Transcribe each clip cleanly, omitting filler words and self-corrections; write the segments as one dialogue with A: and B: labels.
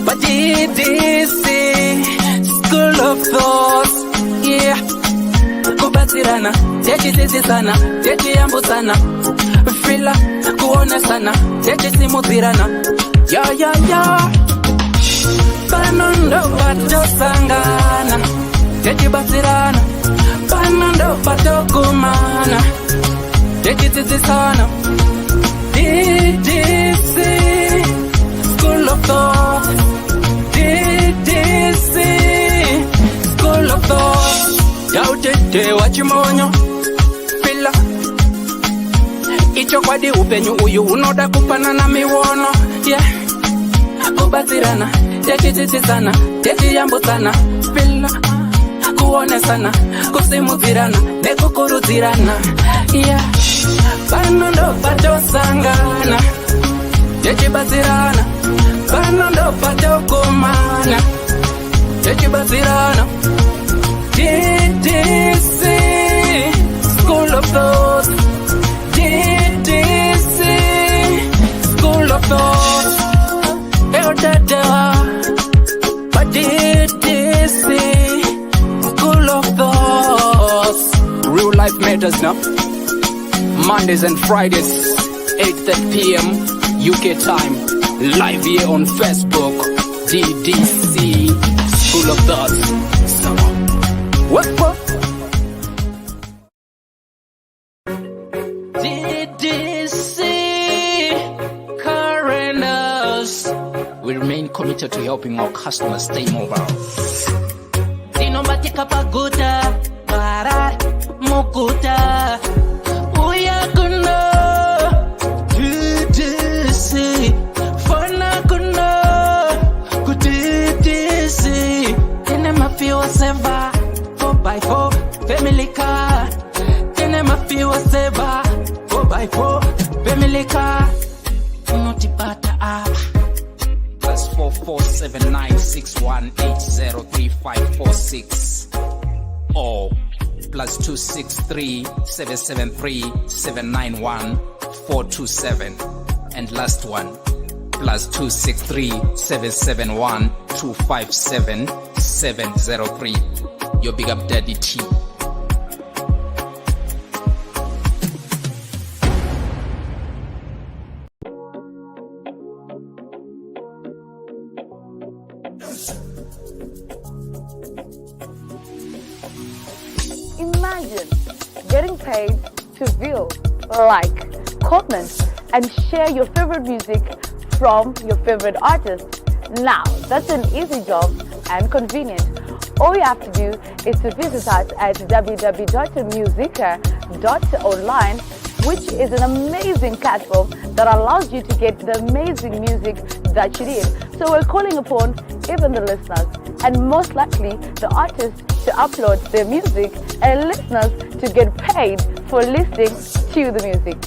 A: But Ddc Skool of Thoughts, yeah. Kubatirana, techisisana, techiyambusana, fila, kuonesana, techisimutirana, ya. Panondo patosangana, techibatirana, panondo patokumana, techisisana. Ddc Skool of Thoughts, Ddc Skool of Thoughts. Yautete wachimonyo pila icho kwadi upenyu uyu unoda kupanana miwono, yeah. Kubatirana, techisisana, techiyambusana, pila kuonesana, kusimudzirana, nekukurudzirana, yeah. Panondo patosangana, techibatirana, panondo patokumana, techibatirana. Ddc Skool of Thoughts, Ddc Skool of Thoughts. But Ddc Skool of Thoughts. Real life matters now. Mondays and Fridays, 8:30 p.m. UK time. Live here on Facebook. Ddc Skool of Thoughts. What? Ddc Currenters. We remain committed to helping our customers stay mobile. Sinomatika paguta, para mukuta. Uyakuna Ddc Fona kuna ku Ddc. Tene mafiwa seva 4x4 family car. Tene mafiwa seva 4x4 family car. Unotipata apa +447961803546 or +263773791 and last one +263771257 your big up daddy T.
B: Imagine getting paid to view, like, comment, and share your favorite music from your favorite artist. Now, that's an easy job and convenient. All you have to do is to visit us at www.musica.online, which is an amazing platform that allows you to get the amazing music that you need. So we're calling upon even the listeners, and most likely the artists, to upload their music and listeners to get paid for listening to the music.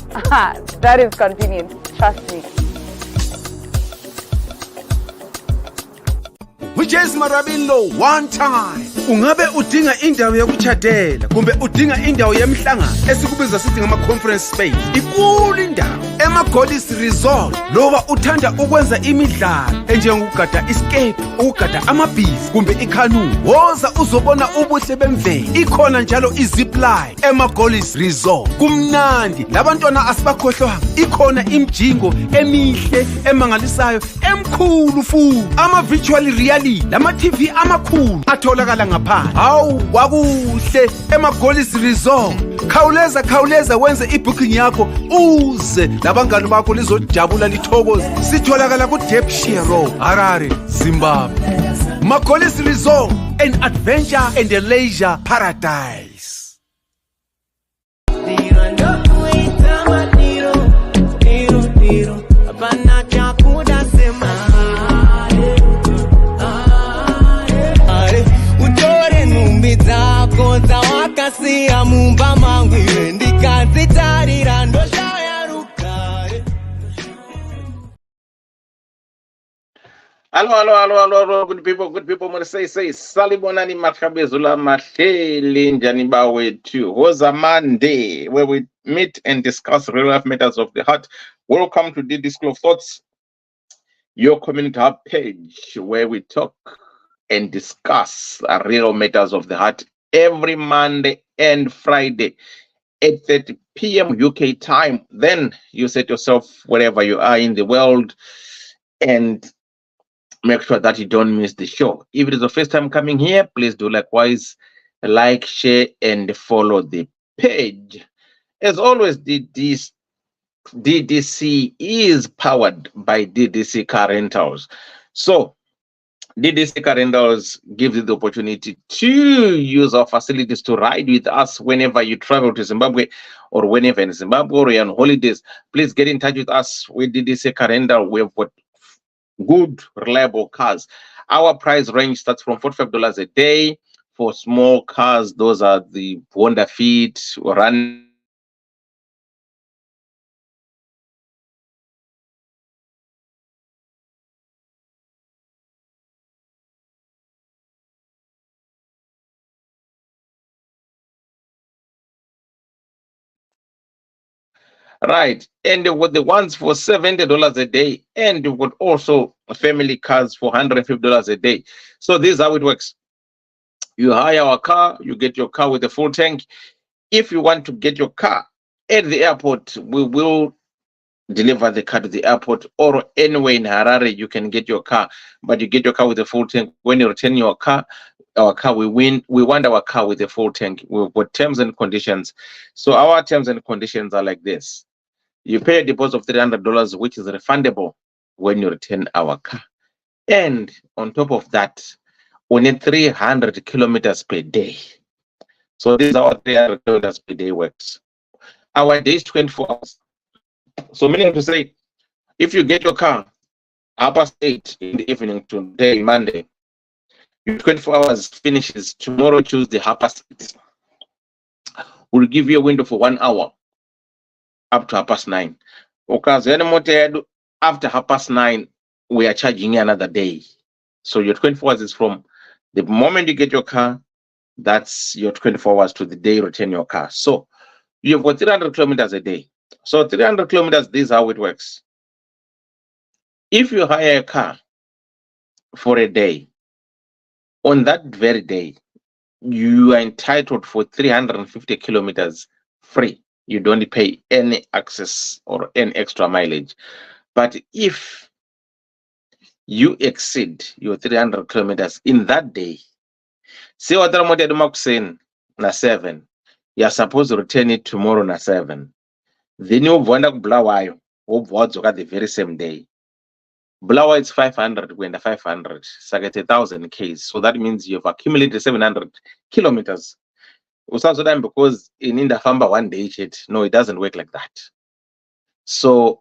B: That is convenient, trust me.
C: Whiches Marabilo one time. Ungabe udinga indawo yokuchadela kumbe udinga indawo yemhlangano esikubiza sithi ngama conference space. Ikulu indawo Emagolis Resort. Loba uthanda ukwenza imidlalo enjengokugada escape, ukugada amabhizi kumbe ikanu. Woza uzobona ubuhle bemvelo. Ikhona njalo izipline Emagolis Resort. Kumnandi labantwana asibakhohlwa. Ikhona imjingo emihle emangalisayo emkhulu futhi. Ama virtual reality lama TV amakhulu atholakala ngaphandle. Hawu kwakuhle Emagolis Resort. Khawuleza wenze ibooking yakho uze labangani bakho lizojabula lithokoze. Sitholakala ku Ddc Road, Harare, Zimbabwe. Magolis Resort, an adventure and a leisure paradise.
D: Hello, good people. I'm gonna say, Salibonani Makabezula Maheli Njanibawe too. Was a Monday where we meet and discuss real life matters of the heart. Welcome to Ddc Skool of Thoughts. your community hub page where we talk and discuss real matters of the heart every Monday and Friday, 8:30 p.m. UK time. Then you set yourself wherever you are in the world and make sure that you don't miss the show. If it is the first time coming here, please do likewise like, share, and follow the page. As always, DDC is powered by DDC Car Rentals. So DDC Car Rentals gives you the opportunity to use our facilities to ride with us whenever you travel to Zimbabwe or whenever in Zimbabwe or you're on holidays. Please get in touch with us with DDC Car Rental. We have got good, reliable cars. Our price range starts from $45 a day. For small cars, those are the Honda Fit, run. Right, and with the ones for $70 a day, and you've got also family cars for $150 a day. So this is how it works. You hire a car, you get your car with a full tank. If you want to get your car at the airport, we will deliver the car to the airport, or anywhere in Harare you can get your car, but you get your car with a full tank. When you return your car, our car, we want our car with a full tank. We've got terms and conditions. So our terms and conditions are like this. You pay a deposit of $300, which is refundable when you return our car. And on top of that, we need 300 kilometers per day. So this is how 300 kilometers per day works. Our day is 24 hours. So meaning to say, if you get your car 8:30 in the evening today, Monday, your 24 hours finishes tomorrow, Tuesday, 8:30. We'll give you a window for 1 hour up to 9:30. Because after 9:30, we are charging you another day. So your 24 hours is from the moment you get your car, that's your 24 hours to the day you return your car. So you've got 300 kilometers a day. So 300 kilometers, this is how it works. If you hire a car for a day, on that very day, you are entitled for 350 kilometers free. You don't pay any access or any extra mileage. But if you exceed your 300 kilometers in that day, say what I'm na 7, you're supposed to return it tomorrow na 7. Then you want to Bulawayo, the very same day. Bulawayo is 500, when 500, so get 1,000 Ks. So that means you've accumulated 700 kilometers. Because in India Famba one day, no, it doesn't work like that. So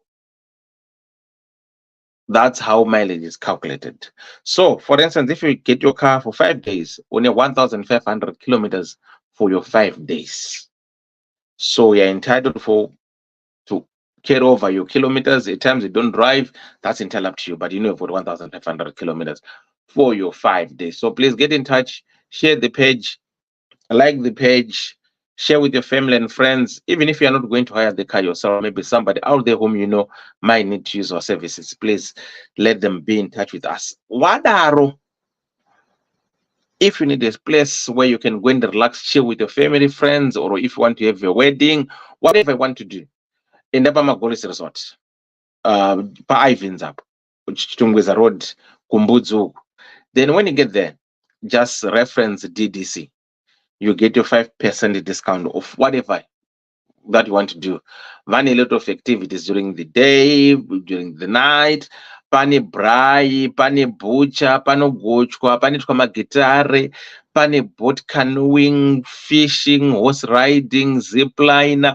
D: that's how mileage is calculated. So for instance, if you get your car for 5 days, only 1,500 kilometers for your 5 days. So you're entitled to carry over your kilometers. At times you don't drive, that's entirely up to you, but you know, for 1,500 kilometers for your 5 days. So please get in touch, share the page, like the page, share with your family and friends. Even if you're not going to hire the car yourself, maybe somebody out there whom you know might need to use our services, please let them be in touch with us. Wadaro, if you need a place where you can go and relax, chill with your family, friends, or if you want to have a wedding, whatever you want to do, in the Golis Resort, Pa Ivins up, Chitungweza Road, Kumbudzu. Then when you get there, just reference DDC. You get your 5% discount of whatever that you want to do. Run a lot of activities during the day, during the night. Pane braai, pane butcher, pane gochwa, pane magitare, pane boat canoeing, fishing, horse riding, zip line,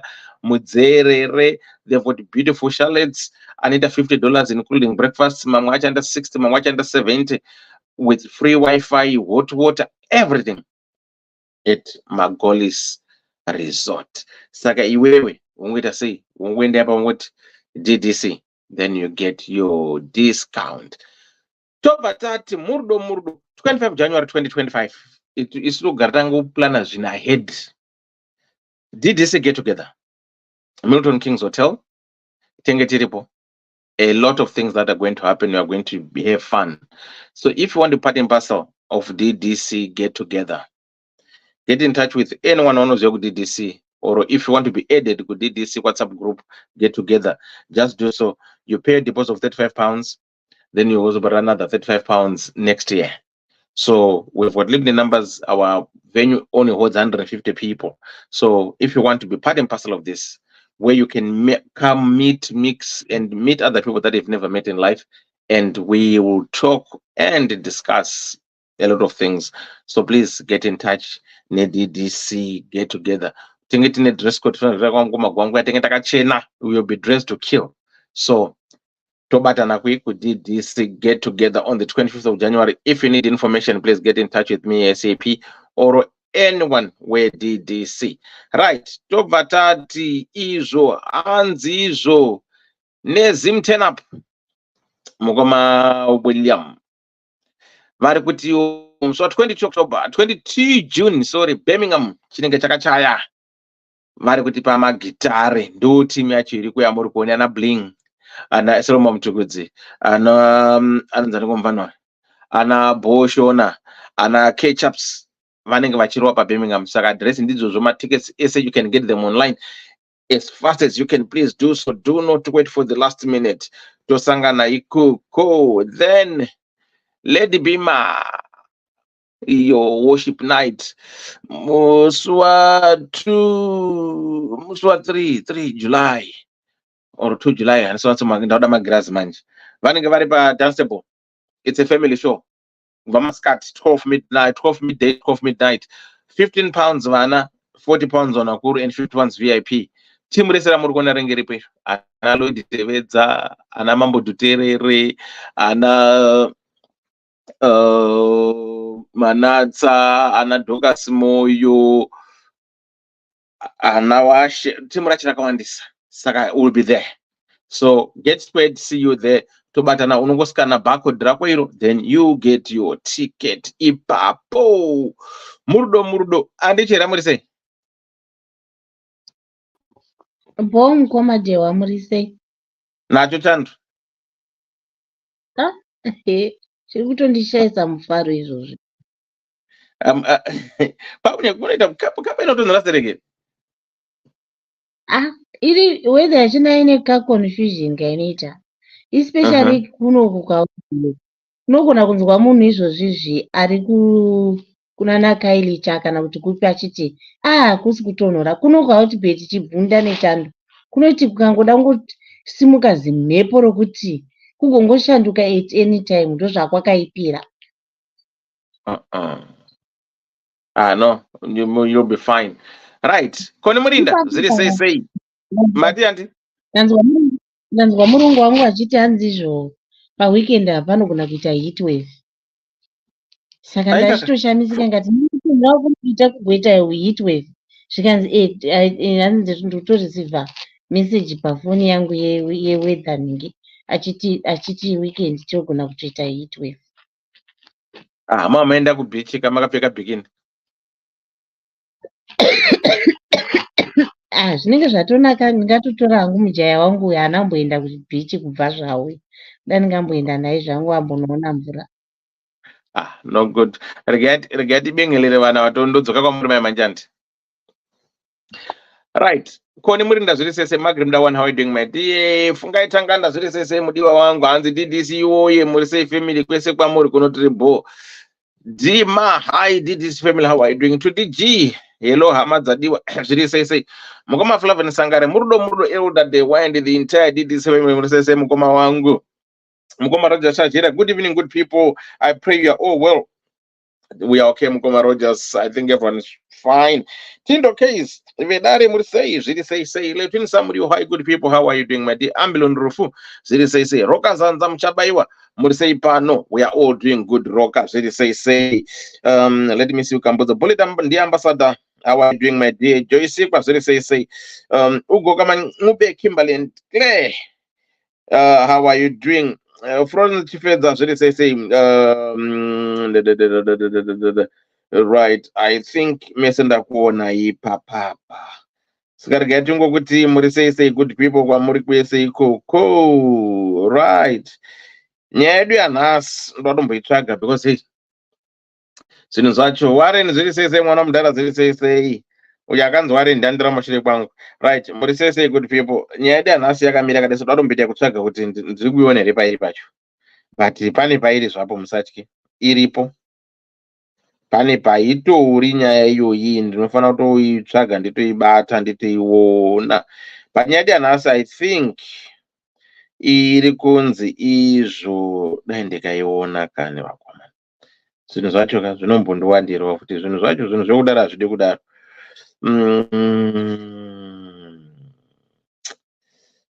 D: mudzerere. They've got beautiful chalets. I need $50 including breakfast. Mamwacha under 60, mamwacha under 70, with free Wi-Fi, hot water, everything at Magolis Resort. Saka iwewe, ungwita say, ungwende hapa what DDC, then you get your discount. Toba tati murdo 25 January 2025. Isulo garango plana zina ahead. DDC get together. Milton Kings Hotel, Tengetiripo. a lot of things that are going to happen. We are going to have fun. So if you want to part and parcel of DDC get together, get in touch with anyone on your DDC, or if you want to be added to DDC WhatsApp group get together, just do so. You pay a deposit of £35, then you also borrow another £35 next year. So we've got limited numbers. Our venue only holds 150 people. So if you want to be part and parcel of this, where you can come meet, mix, and meet other people that you've never met in life, and we will talk and discuss a lot of things. So please get in touch. DDC get together. Dress code. We will be dressed to kill. So Tobatana we did this get together on the 25th of January. If you need information, please get in touch with me ASAP or anyone where DDC. Right. Tobatati izo anzi izo nezim tenap Mugoma William. Vari kuti so 22 October, 22 June, sorry, Birmingham, chinenge chakachaya. Vari kuti pama gitare ndo team yacho iri kuya muri kuona na bling. Ana Solomon Mtukudzi, ana anzani kumvanwa, ana Boshona, ana Ketchups, vanenge vachirwa pa Birmingham. Saka address ndidzo zvoma tickets ese, you can get them online as fast as you can. Please do so. Do not wait for the last minute. Tosangana ikuko. Then Lady Bima, your worship night, Muswa 3 July. Or 2 July, and so on. So my grass manage. Vanenge vari pa dance table. It's a family show. Vamascat 12 midnight, 12 midday, 12 midnight. £15 vana, £40 on Akuru, and £50 VIP. Team resera muri kuona rengeri pe. Ana Lloyd Tevedza, ana Mambo Duterere, ana Manatsa, ana Dogas Moyo, ana Washe. Team rachira kawandisa. Saka will be there. So get spread, see you there. Tobatana unongoscana barcode rako, then you get your ticket. Ipapo murdo andichera muri sei
E: Bom komadewa muri sei
D: nacho chando
E: chiri kutondishaisa mufaro izvozvi.
D: paunya kunoita kapa inotonhora sereke
E: iri weather yachina ine kaconfusion kainoita, especially kunoku kunogona kunzwa munhu izvozvizvi ari kunana kailicha kana kuti kupi achiti hakusi kutonhora, kunogwa kuti bheti chibvunda nechando, kunoti kukangoda kungosimuka zimhepo rokuti kugongoshanduka at any time ndozvakwakaipira.
D: No, you'll be fine. Right. Kone murinda zviri sei mati andi
E: ndanzwa murungu wangu achiti hanzi izvo paweekend hapanogona kuita heatwave, saka ndachitoshamisika ngati ndava kuita kugoita heatwave zvikanzi hanzi ndotoreceiva message pafoni yangu yeweather achiti weekend tinogona kutoita heatwave.
D: maenda kubichi kamakapfeka bikini
E: zvinenge zvatonaka. Ndingatotora hangu mujaya wangu uyo anamboenda kubhichi kubva zvawe, ndandingamboenda naye zvangu ambonoona mvura.
D: No good. Regati bengelere vana vatondodzoka kwamuri mai manjandi. Right. Koni murinda zviri sese magrimda one, how are you doing my dear? Fungai tanganda zviri sese mudiwa wangu hanzi DDC woye muri sei family kwese kwamuri kunotiri bo. Dima, hi DDC family, how are you doing? To DG, hello hamadzadiwa zviri sese. Mukoma Flavin Sangare murudo elder the wind the entire DDC family muri sese mukoma wangu. Mukoma Rogers Shajira, good evening good people. I pray you are all well. We are okay, Mukoma Rogers. I think everyone is fine. Tindo case, Vedari Mursei, Zidi say, let in somebody, hi good people, how are you doing, my dear? Ambulon Rufu, Zidi say, Roka Zanzam Chabaiwa, Mursei Pano, we are all doing good, Roka, Zidi say, let me see you come the bullet, the ambassador. How are you doing, my dear? Joyce, Zidi say, Ugo Gaman, Ube Kimberly and Claire. How are you doing? From the right, I think Mesenda Kuona Papa. Sikarega tingokuti muri sei good people kwamuri kwese ikoko. Right. Nyaya yedu yanhasi ndotomboitsvaga because hey, zvinhu zvacho Warren zviri sei mwana mudhara zviri sei uyo akanzi Warren ndandira mashure kwangu. Right, muri sei good people. Nyaya yedu yanhasi yakamira kadeso ndotomboita kutsvaga kuti ndiri kuiona here pairi pacho. But pane pairi zvapo musatyi. Iripo. Pane paitori nyaya iyoyi ndinofanira kutoitsvaga nditoibata nditoiona. But nyaya yedu yanhasi I think iri kunzi izvo dai ndikaiona kane vakomana. Zvinhu zvacho ka zvinombondiwandirwa kuti zvinhu zvacho zvinhu zvekudaro hazvidi kudaro.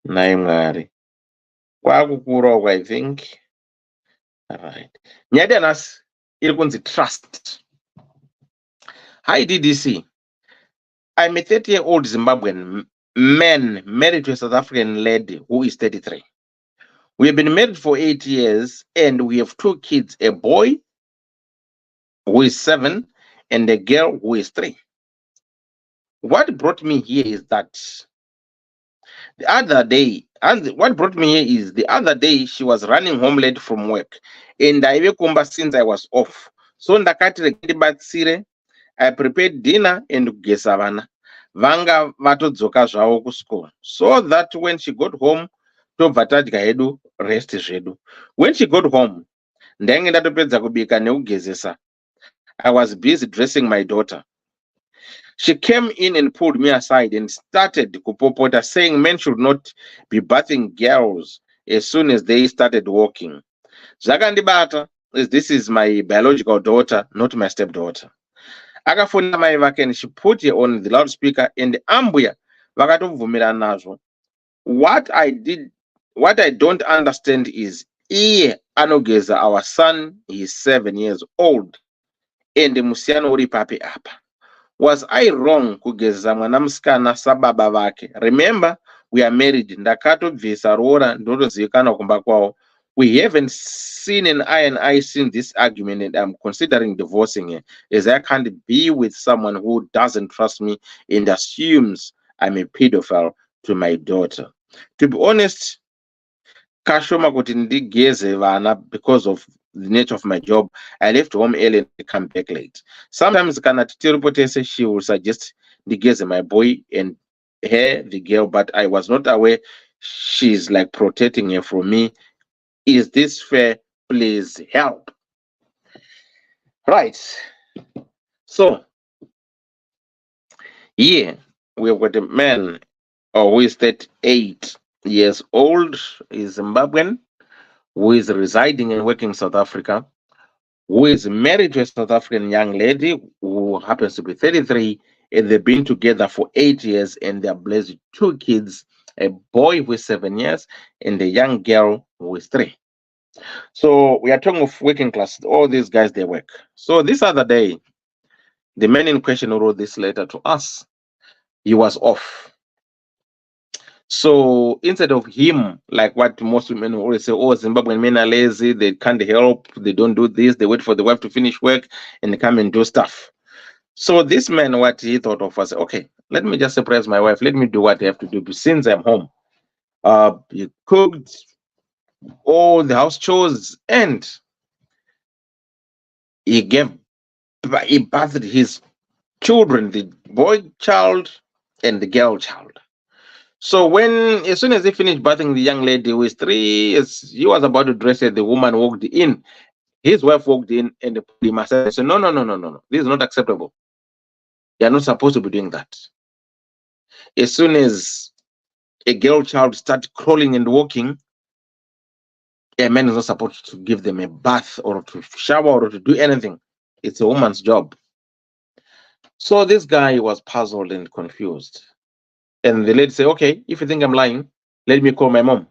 D: Nai Mwari. Kwakukura uko I think. Right. Nyaya yedu yanhasi iri kunzi trust. Hi DDC. I'm a 30-year-old Zimbabwean man married to a South African lady who is 33. We have been married for 8 years and we have 2 kids, a boy who is 7 and a girl who is 3. What brought me here is that the other day, the other day she was running home late from work and I kumba since I was off. So ndakati ndibatsire, I prepared dinner and kugesa vana. Vanga vatodzoka zvavo kuschoool. So that when she got home, tobva tadya hedu rest zvedu. When she got home, ndainge ndatopedza kubika nekugezesa. I was busy dressing my daughter. She came in and pulled me aside and started kupopota, saying men should not be bathing girls as soon as they started walking. Zvakandibata, as this is my biological daughter, not my stepdaughter. Akafona mai vake and she put her on the loudspeaker and ambuya vakatovhumira nazvo. What I don't understand is iye anogeza our son, he is 7 years old, and musiyano uri papi apa. Was I wrong kugeza mwana musikana sababa vake? Remember, we are married. Ndakatobvisa rora ndotozivikana kumba kwawo. We haven't seen an eye and eye since this argument and I'm considering divorcing her, as I can't be with someone who doesn't trust me and assumes I'm a pedophile to my daughter. To be honest, kashoma kuti ndigeze vana because of the nature of my job. I left home early and come back late. Sometimes kana tiripo tese she will suggest ndigeze my boy and her the girl, but I was not aware she's like protecting her from me. Is this fair? Please help. Right. So here we have got a man who is 38 years old, is Zimbabwean, who is residing and working in South Africa, who is married to a South African young lady who happens to be 33, and they've been together for 8 years and they're blessed with 2 kids, a boy who is 7 years and a young girl who is 3. So we are talking of working class. All these guys, they work. So this other day, the man in question who wrote this letter to us, he was off. So instead of him, like what most women always say, oh, Zimbabwean men are lazy, they can't help, they don't do this, they wait for the wife to finish work and they come and do stuff. So this man, what he thought of was, okay, let me just surprise my wife, let me do what I have to do since I'm home. He cooked all the house chores and he bathed his children, the boy child and the girl child. So as soon as he finished bathing the young lady who is 3, as he was about to dress her, the woman walked in. His wife walked in and put him aside and said, no, this is not acceptable. You're not supposed to be doing that. As soon as a girl child starts crawling and walking, a man is not supposed to give them a bath or to shower or to do anything. It's a woman's job. So this guy was puzzled and confused. And the lady said, okay, if you think I'm lying, let me call my mom.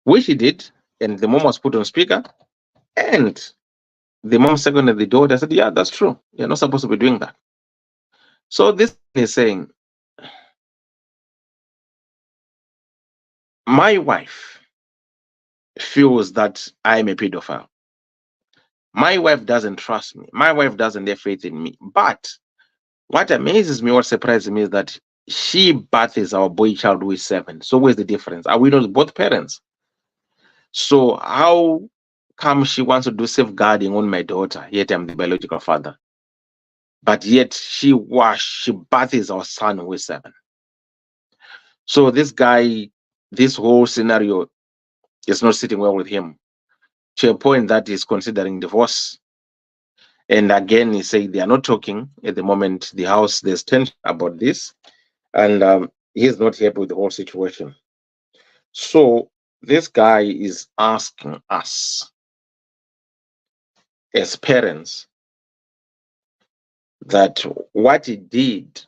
D: Which he did, and the mom was put on speaker. And the mom seconded the daughter. I said, yeah, that's true. You're not supposed to be doing that. So this is saying, my wife feels that I'm a pedophile. My wife doesn't trust me. My wife doesn't have faith in me. But what amazes me, what surprises me is that she births our boy child who is 7. So where's the difference? Are we not both parents? So how come she wants to do safeguarding on my daughter, yet I'm the biological father? But yet she births our son who is 7. So this guy, this whole scenario is not sitting well with him, to a point that he's considering divorce. And again, he said they are not talking at the moment. The house, there's tension about this, and he's not happy with the whole situation. So this guy is asking us as parents that what he did,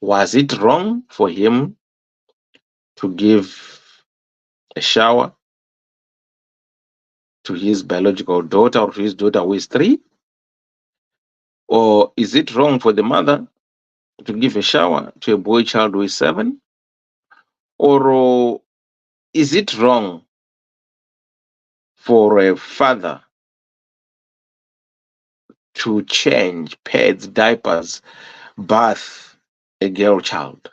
D: was it wrong for him to give a shower to his biological daughter or to his daughter who is 3? Or is it wrong for the mother to give a shower to a boy child who is 7? Or is it wrong for a father to change pads, diapers, bath a girl child?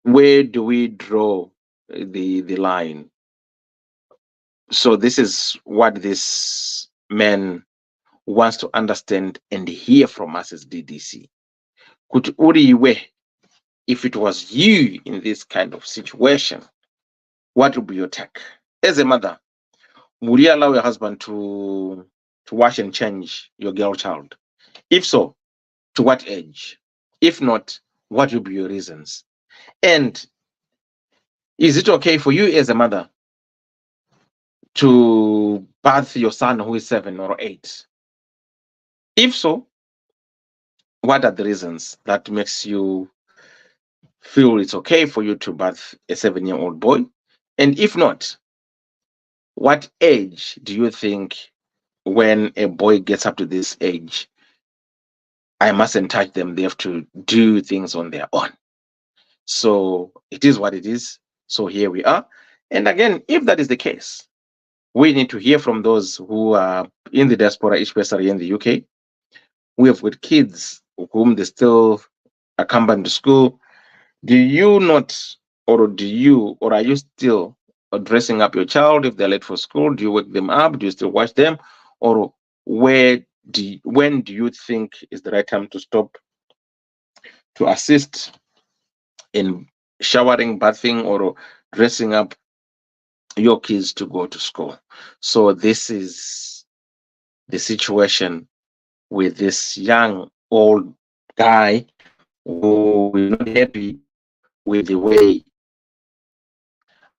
D: Where do we draw the line? So this is what this man wants to understand and hear from us as DDC. Could Uriwe, if it was you in this kind of situation, what would be your take? As a mother, would you allow your husband to wash and change your girl child? If so, to what age? If not, what would be your reasons? And is it okay for you as a mother to birth your son who is 7 or 8? If so, what are the reasons that makes you feel it's okay for you to birth a 7-year-old boy? And if not, what age do you think, when a boy gets up to this age, I mustn't touch them, they have to do things on their own? So it is what it is. So here we are. And again, if that is the case, we need to hear from those who are in the diaspora, especially in the UK. We have got kids whom they still accompany to school. Do you not, or are you still dressing up your child if they're late for school? Do you wake them up? Do you still watch them? Or when do you think is the right time to stop, to assist in showering, bathing, or dressing up your kids to go to school? So this is the situation with this young old guy who is not happy with the way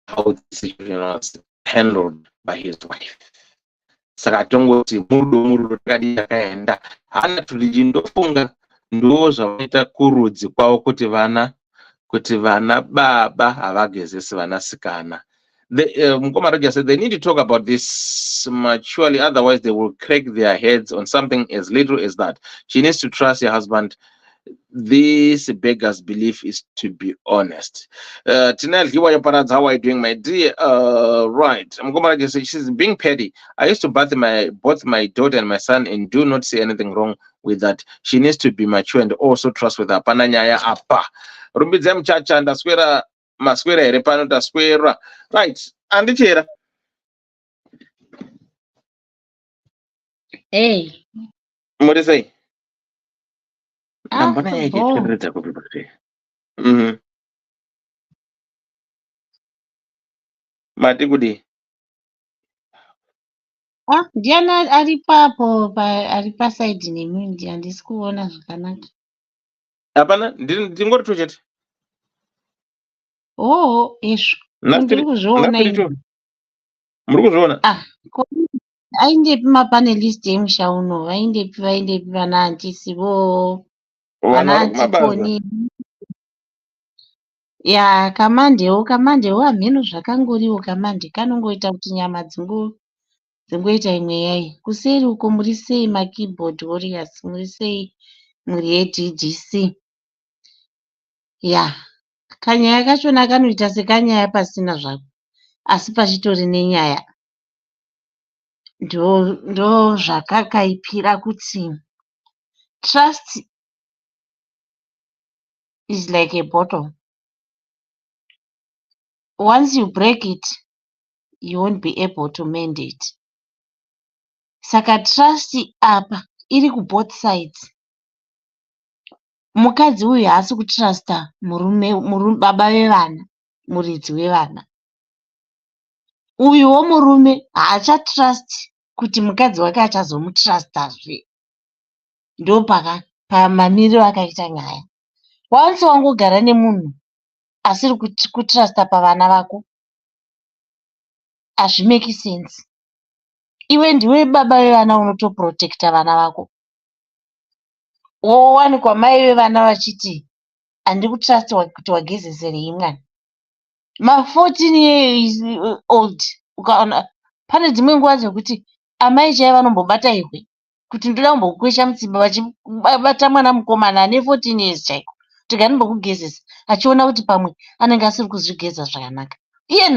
D: how the situation was handled by his wife. Saka tongoti mudu takadi yakaenda hana tulijindofunga ndo zvavaita kurudzi kwavo kuti vana baba havagezesi vanasikana. Mukoma said they need to talk about this maturely, otherwise they will crack their heads on something as little as that. She needs to trust her husband. This beggar's belief is to be honest. Tinel, how are you doing, my dear? Right. I'm going to say she's being petty. I used to bath both my daughter and my son and do not see anything wrong with that. She needs to be mature and also trust with her. Pananyaya apa. Rumbidzem chacha ndaswera maswera here pano taswera. Right. Andichera.
E: Hey.
D: What do you say?
E: Bo.
D: Mati kudi.
E: Ndiana ari papo ari pasaidi nemindi handisi kuona zvakanaka.
D: Hapana, ndingori tu chete.
E: Oh, izvo. Ndiri kuzviona ini.
D: Muri kuzviona?
E: Aindepi mapanelist emusha uno? Aindepi vana handisivo. Vana handiponi. Ya, kamandewo hamheno zvakangoriwo kamande kanongoita kuti nyama dzingoita imwe yai. Kuseri uko muri sei makeyboard warriors? Muri sei muri yeDDC? Ya, kanyaya kachona kanoita sekanyaya pasina zvako, asi pachitori nenyaya. Ndo zvakakaipira kuti trust is like a bottle. Once you break it, you won't be able to mend it. Saka trust apa iri kuboth sides. Mukadzi uyu haasi kutrusta baba vevana, muridzi wevana. Uyuwo murume haachatrust kuti mukadzi wake achazomutrustazve. Ndo pamamiriro akaita nyaya. Once wangogara nemunhu asiri kutrusta pavana vako, hazvimeki sense. Iwe ndiwe baba vevana unotoprotecta vana vako. Wowanikwa mai vevana vachiti handi kutrustwa kuti wagezesere mwana. 14 years old. Ukaona pane dzimwe nguva dzekuti amai chaivo vanombobata ihwe kuti ndoda kumbokukwesha mutsimba vachibata mwana mukomana ane 14 years chaiko kuti gandimbokugezesa, achiona kuti pamwe anenge asiri kuzvigeza zvakanaka. Iye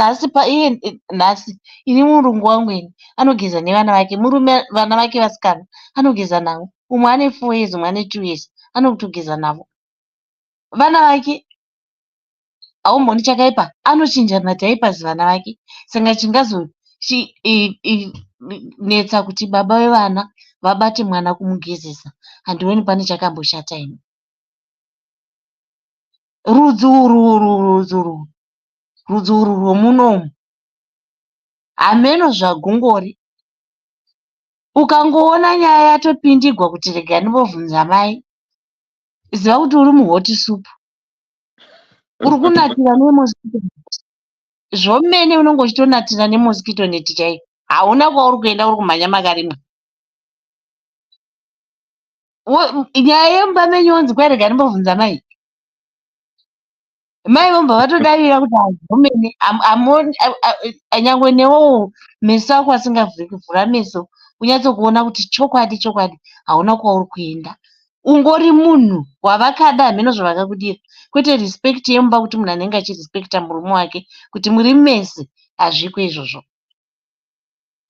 E: nhasi ini murungu wangu ini anogeza nevana vake, murume vana vake vasikana anogeza navo. Umwe ane 4 years, umwe ane 2 years, anotogeza navo. Vana vake haumboni chakaipa, anochinja mataipas vana vake. Saka chingazonetsa kuti baba vevana vabate mwana kumugezesa, handioni pane chakamboshata ino. Rudzi uru rwomunomu hameno zvagungori. Ukangoona nyaya yatopindigwa kuti rega ndimbobvunza mai, ziva kuti uri muhoti supu. Uri kunatira nemoskito net. Zvomene unenge uchitonatira nemoskito net chaiko. Hauna kwauri kuenda uri kumhanya makarimwa. Nyaya yemumba menyu yonzi kwai rega ndimbobvunza mai. Mai vomba vatodavira kuti zvomene nyangwe newo meso ako asingavhuri kuvhura meso unyatsokuona kuti chokwadi hauna kwauri kuenda. Ungori munhu wavakada, hameno zvavakakudira. Kwete respect yemumba kuti munhu anenge achirespekta murume wake, kuti muri mese. Hazviko izvozvo,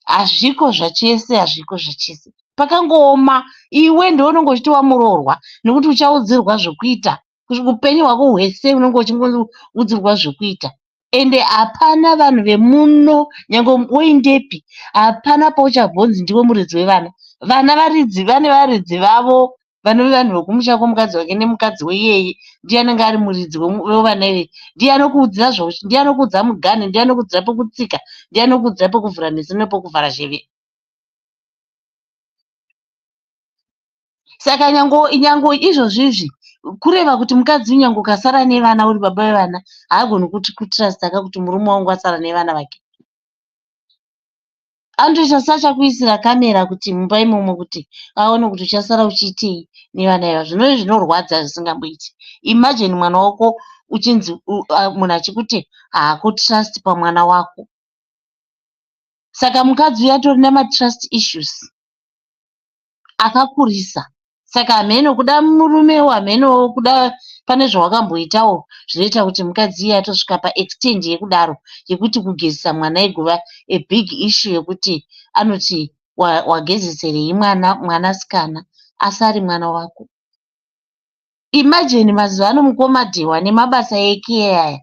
E: hazviko zvachese, hazviko zvachese. Pakangooma. Iwe ndounenge uchiti wamuroorwa nekuti uchaudzirwa zvokuita. Upenyu hwako hwese unenge uchingoudzirwa zvokuita. Ende hapana vanhu vemuno, nyange woindepi, hapana pauchabvonzi ndiwe muridzi wevana. Vana varidzi vane varidzi vavo, vanove vanhu vokumusha kwomukadzi wake nemukadzi weiyeye. Ndiye anenge ari muridzi wevana ivei. Ndiye anokuudzira zvose, ndiye anokuudza mugane, ndiye anokuudzira pekutsika, ndiye anokuudzira pekuvhura meso nepekuvhara zheve. Saka nyange izvozvizvi kureva kuti mukadzi unyange ukasara nevana uri baba vevana haagoni kutrusta kuti murume wangu asara nevana vake. Anotoita sachakuisira kamera kuti mumba imomo kuti aone kuti uchasara uchiitei nevana iva. Zvinove zvinorwadza zvisingamboiti. Imagine mwana wako uchinzi munhu achikuti haakutrust pamwana wako. Saka mukadzi uya atori nematrust issues akakurisa. Saka hameno kuda murumewo, hameno kuda pane zvawakamboitawo zvinoita kuti mukadzi iye atosvika paextend yekudaro, yekuti kugezesa mwana igova a big issue yekuti anoti wagezeserei mwanasikana asari mwana wako. Imagine mazuva ano mukomadhewa nemabasa ekeya aya.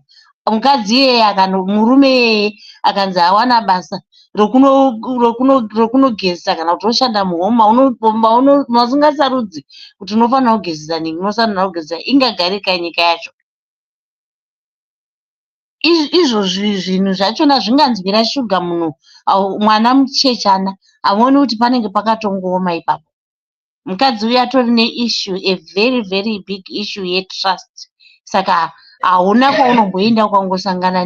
E: Mukadzi iyeye murume iyeye akanzi awana basa rokunogezesa kana kuti oshanda muhoma, masingasarudzi kuti unofanira kugezesa nini, unofanira kugezesa ingagare kai nyika yacho. Izvozvi zvinhu zvachona zvinganzwira shuga munhu mwana muchechana, hamuoni kuti panenge pakatongooma ipapo. Mukadzi uyu atori neissue, a very very big issue yetrust. Saka hauna kwaunomboenda ukangosangana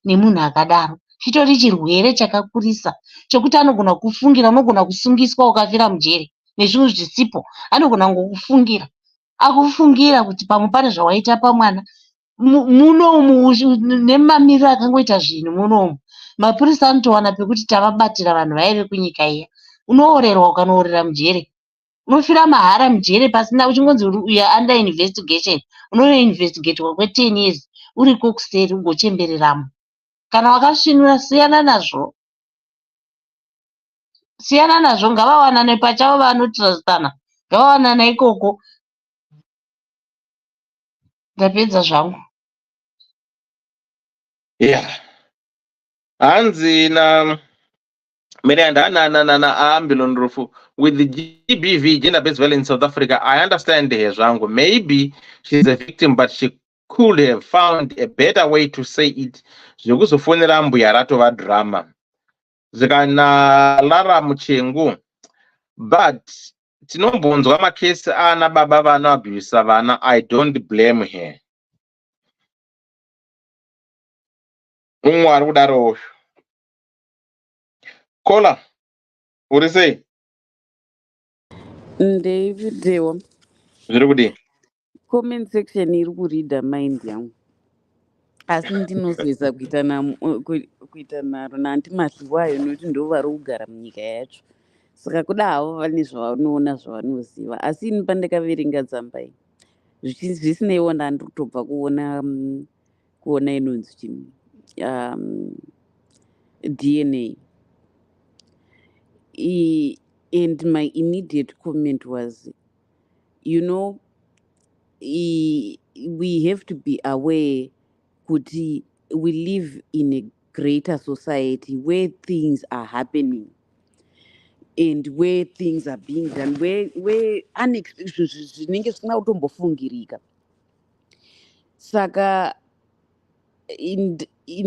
E: nemunhu akadaro. Chitori chirwere chakakurisa chokuti anogona kufungira, unogona kusungiswa ukafira mujere nezvinhu zvisipo. Anogona ngokufungira, akufungira kuti pamwe pane zvawaita pamwana munomu nemamiriro akangoita zvinhu munomu. Mapurisa anotowana pekuti tavabatira vanhu vaive kunyika iya. Unoorerwa, ukanoorera mujere, unofira mahara mujere pasina, uchingonzi uya under investigation. Unoinvestigatwa kwe10 years uriko kuseri ugochembereramo. Kana wakasvinura siyana nazvo, siyana nazvo. Ngavawanane pachavo vanotrustana, ngavawanane ikoko. Ndapedza zvangu.
D: Yeah. Hanzi na Miranda na Ambilon Rufu with the GBV, gender-based violence in South Africa. I understand the Zwango. Maybe she's a victim, but she could have found a better way to say it. Zvokuzofonera mbuyarato vadrama. Zvikana Lara Muchengu. But tinombonzwa makesi ana baba vanoabhuyisa vana. I don't blame her. Umwe ari kudaro. Kola, uri sei?
F: Ndeividewo
D: Zviri kudii?
F: comment section iri kuridha mind yangu, asi ndinozoisa kuita nharo nanti mahliwayo nokuti ndo vari kugara munyika yacho, saka kuda havo vane zvavanoona zvavanoziva. Asi ini pandakaverenga tsambai zvisineiwo ndandiri kutobva kuona inonzi chini DNA and my immediate comment was, you know, we have to be aware kuti we live in a greater society where things are happening and where things are being done, where zvinenge zvisina kutombofungirika. Saka in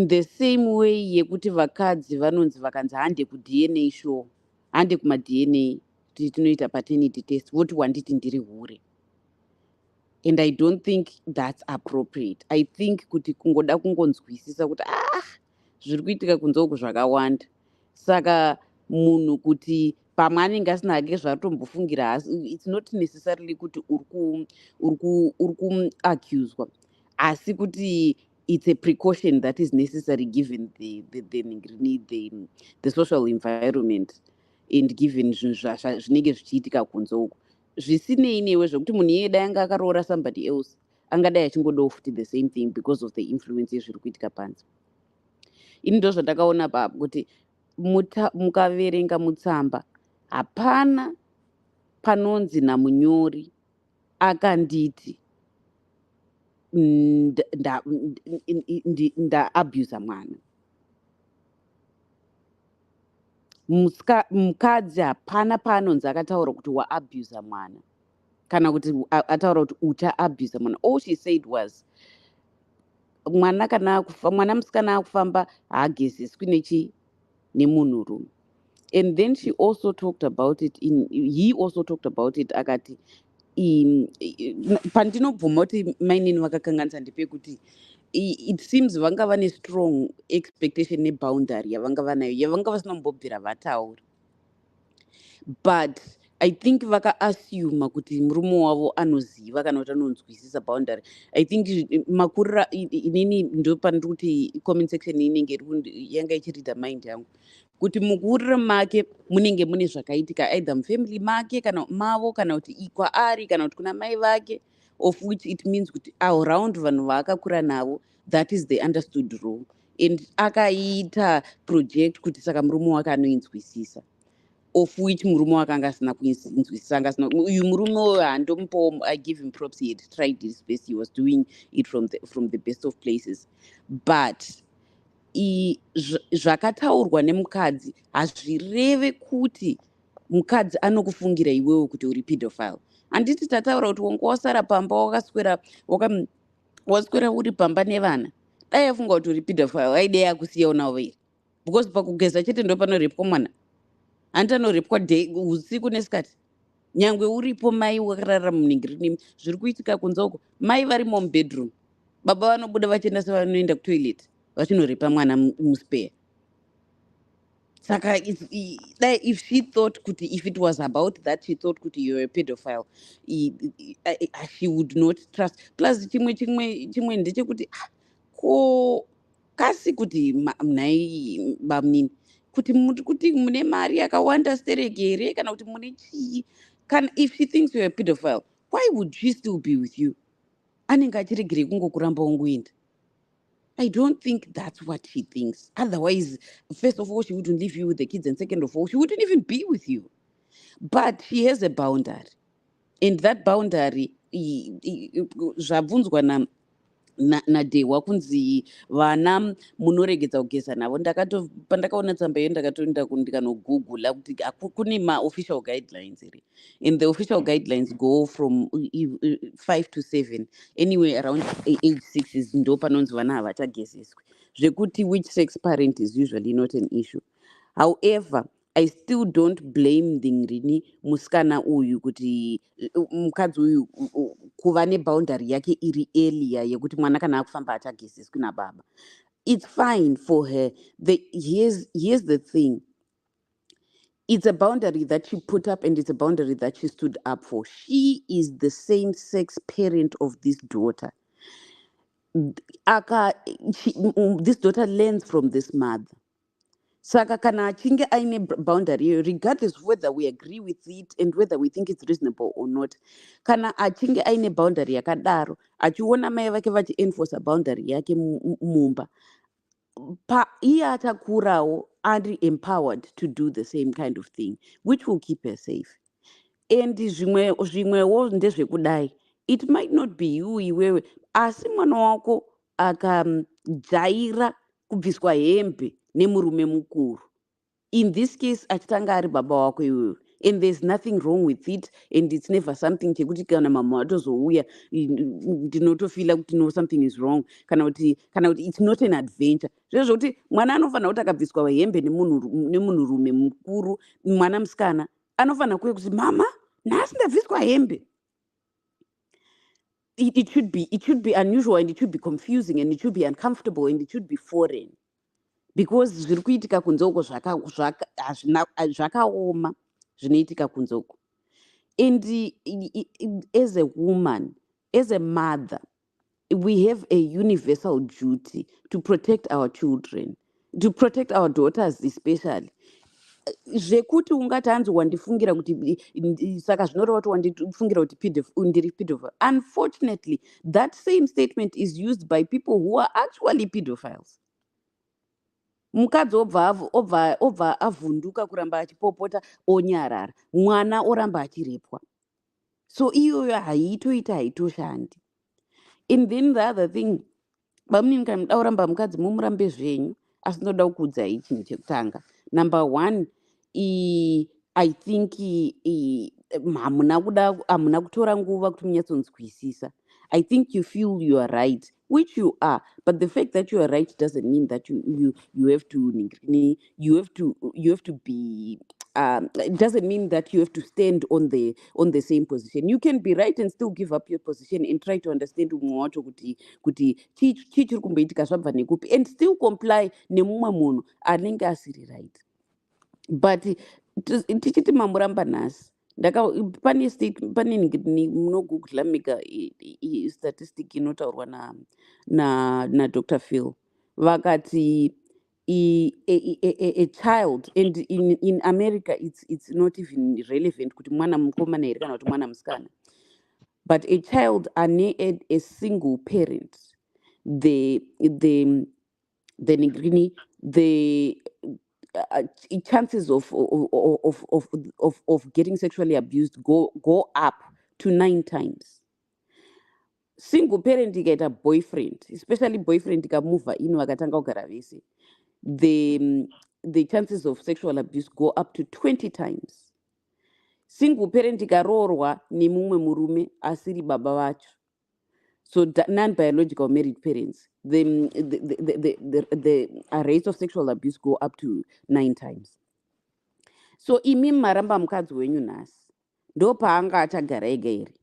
F: the same way yekuti vakadzi vanonzi vakanzi hande ku-DNA show, hande kuma-DNA tinoita paternity test, voti wanditi ndiri hure. And I don't think that's appropriate. I think kuti kungoda kungonzwisisa kuti zviri kuitika kunze uku zvakawanda. Saka munhu kuti pamwe anenge asina hake zvatombofungira, it's not necessarily kuti uri kuaccuswa, asi kuti it's a precaution that is necessary given the social environment and given zvinenge zvichiitika kunze uku. Zvisinei newe zvekuti munhu iyeda yanga akaroora somebody else angadai achingodawo futi the same thing because of the influence yezviri kuitika panze. Ini ndo zvandakaona papo kuti mukaverenga mutsamba hapana panonzi namunyori akanditi ndaabusa mwana. Mukadzi hapana paanonzi akataura kuti waabusa mwana kana kuti ataura kuti uchaabusa mwana. All she said was mwana musikana akufamba haagezeswi nemunhurume. And then he also talked about it akati pandinobvuma kuti mainini vakakanganisa ndepekuti it seems vanga vane strong expectation neboundary yavanga vanayo yavanga vasinombobvira vataura, but I think vakaasuma kuti murume wavo anoziva kana kuti anonzwisisa boundary. I think makurira inini ndo pandiri kuti comment section inenge yanga ichiridha mind yangu kuti mukurira make munenge mune zvakaitika either mufamily make kana mavo kana kuti kwaari kana kuti kuna mai vake, of which it means kuti around vanhu vaakakura navo, that is the understood role. And akaita project kuti saka murume wake anoinzwisisa, of which murume wake anga asina kuinzwisisa. Uyu murume uyo handomupawo, I give him props, he had tried his best, he was doing it from the best of places. But zvakataurwa nemukadzi hazvireve kuti mukadzi anokufungira iwewo kuti uri pedophile. Handiti tataura kuti wanga wasara pamba waswera uri pamba nevana, dai afunga kuti uri pedophile aidei akusiyawo navo here, because pakugeza chete ndo panorepwa mwana, handi anorepwa usiku nesikati. Nyangwe uripo mai wakarara munhingiriri, zviri kuitika kunze uko, mai varimo mubedroom, baba vanobuda vachienda sevanoenda kutoilet vachinorepa mwana muspare. Saka if she thought kuti if it was about that, she thought kuti you're a pedophile, she would not trust. Plus chimwe ndechekuti ko kasi kuti nai bamnini kuti mune mari yakawanda stereke here kana kuti mune chii. If she thinks you're a pedophile, why would she still be with you? Anenge achiregerei kungokuramba ungoenda? I don't think that's what she thinks. Otherwise, first of all, she wouldn't leave you with the kids, and second of all, she wouldn't even be with you. But she has a boundary. And that boundary zvabvunzwa naDehwa kunzi vana munoregedza kugeza navo, pandakaona tsamba iyo ndakatoenda ndikanogoogle kuti kune maofficial guidelines here, and the official guidelines go from 5 to 7, anyway around age 6 is ndo panonzi vana havachagezeswi, zvekuti which sex parent is usually not an issue. However, I still don't blame Dingrini muskana uyu kuti mukadzi uyu kuva neboundary yake iri earlier yekuti mwana kana akufamba achagezeswi nababa. It's fine for her. Here's the thing. It's a boundary that she put up and it's a boundary that she stood up for. She is the same-sex parent of this daughter. This daughter learns from this mother. Saka kana achinge aine boundary, regardless of whether we agree with it and whether we think it's reasonable or not, kana achinge aine boundary yakadaro, achiona mai vake vachienforce boundary yake mumba, iye atakurawo ari empowered to do the same kind of thing, which will keep her safe. And zvimwewo ndezvekudai, it might not be you iwewe, asi mwana wako akajaira kubviswa hembe nemurume mukuru. In this case, achitanga ari baba wako iwewe. And there's nothing wrong with it, and it's never something chekuti kana mama watozouya ndinotofila kuti no, something is wrong, kana kuti it's not an adventure. Zvezvoti mwana anofanira kuti akabviswa hembe nemunhurume mukuru, mwana musikana anofanira kuuya kuti mama nhasi ndabviswa hembe. It should be unusual, and it should be confusing, and it should be uncomfortable, and it should be foreign, because zviri kuitika kunzoko zvakaoma zvinoitika kunzoko. And as a woman, as a mother, we have a universal duty to protect our children, to protect our daughters especially. Zvekuti ungati hanzi wandifungira kuti saka zvinoreva kuti wandifungira kuti ndiri pedophile. Unfortunately, that same statement is used by people who are actually pedophiles. Mukadzi obva avhunduka kuramba achipopota onyarara, mwana oramba achirepwa. So iyoyo haitoshandi. And then the other thing, bamuninga muda kuramba mukadzi mumurambe zvenyu, asi ndoda kukuudzai chinhu chekutanga. Number one, I think hamuna kutora nguva kuti munyatsonzwisisa. I think you feel you are right, which you are, but the fact that you are right doesn't mean that you have to be. It doesn't mean that you have to stand on the same position. You can be right and still give up your position and try to understand kuti chichiri kumboitika zvabva nekupi, and still comply nemumwe munhu anenge asiri right. But tichiti mamuramba nhasi, pane munogoogle mega statistic inotaurwa naDr. Phil, vakati a child, and in America it's not even relevant kuti mwana mukomana here kana kuti mwana musikana, but a child ane a single parent, the chances of getting sexually abused go up to 9 times. Single parent ikaita boyfriend, especially boyfriend ikamuva ino vakatanga kugara vese, the chances of sexual abuse go up to 20 times. Single parent ikaroorwa nemumwe murume asiri baba vacho, so non-biological married parents, the rates of sexual abuse go up to 9 times. So imi maramba mukadzi wenyu nhasi, ndo paanga achagara ega here.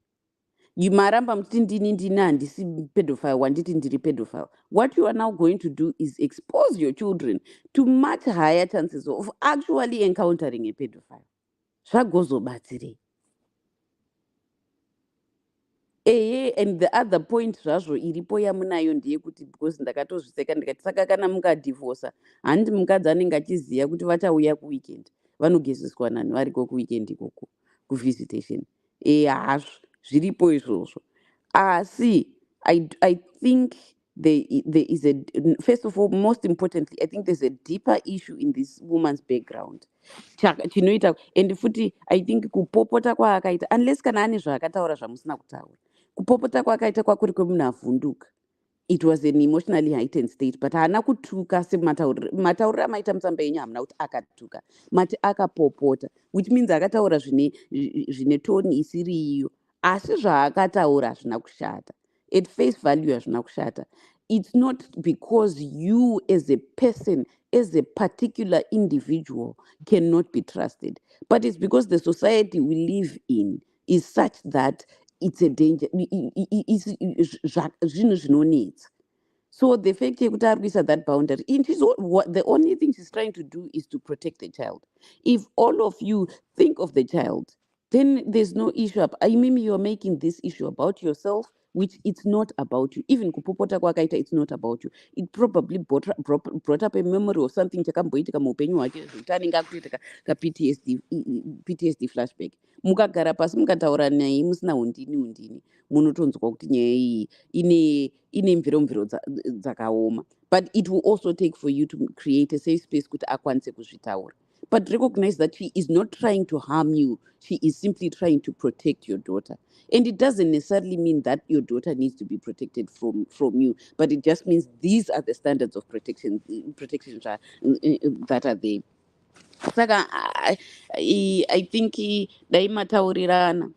F: Maramba muti ndini handisi pedophile, wanditi ndiri pedophile. What you are now going to do is expose your children to much higher chances of actually encountering a pedophile. Zvagozobatsirei? And the other point zvazvo iripo yamunayo ndeyekuti, because ndakatozviseka ndikati saka kana mukadhivorsa, handi mukadzi anenge achiziva kuti vachauya kuweekend, vanogezeswa nani variko kuweekend ikoko kuvisitation. Hazvo zviripo izvozvo. Asi I think there is a, first of all, most importantly, I think there's a deeper issue in this woman's background. Chinoita, and futi I think kupopota kwaakaita, unless kana ane zvaakataura zvamusina kutaura, kupopota kwakaita kwakuri kwemunhu avhunduka. It was an emotionally heightened state, but haana kutuka sematauriro amaita mutsamba yenyu hamuna kuti akatuka, mati akapopota, which means akataura zvine toni isiri iyo, asi zvaakataura hazvina kushata. At face value hazvina kushata. It's not because you as a person, as a particular individual, cannot be trusted, but it's because the society we live in is such that it's a danger. So the fact that that boundary, the only thing she's trying to do is to protect the child. If all of you think of the child, then there's no issue. Maybe you're making this issue about yourself, which it's not about you. Even kupopota kwakaita, it's not about you. It probably brought up a memory of something chakamboitika muupenyu hwake zvitanenge akuita PTSD flashback. Mukagara pasi mukataura naye musina undini munotonzwa kuti nyaya iyi ine mviromviro dzakaoma. But it will also take for you to create a safe space kuti akwanise kuzvitaura. But recognize that she is not trying to harm you. She is simply trying to protect your daughter. And it doesn't necessarily mean that your daughter needs to be protected from you, but it just means these are the standards of protection that are there. Saka I think dai mataurirana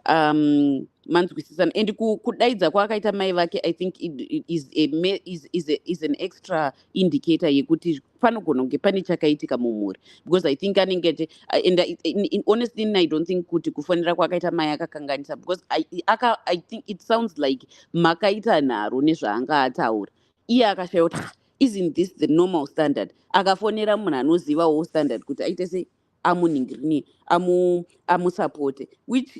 F: manzwisisana, and kudaidza kwakaita mai vake, I think it is an extra indicator yekuti panogona kunge pane chakaitika mumhuri, because I think anenge and honestly I don't think kuti kufanira kwakaita mai akakanganisa, because I think it sounds like makaita nharo nezvaanga ataura, iye akashaya kuti isn't this the normal standard, akafonera munhu anozivawo standard kuti aite sei amuningirine amusapote, which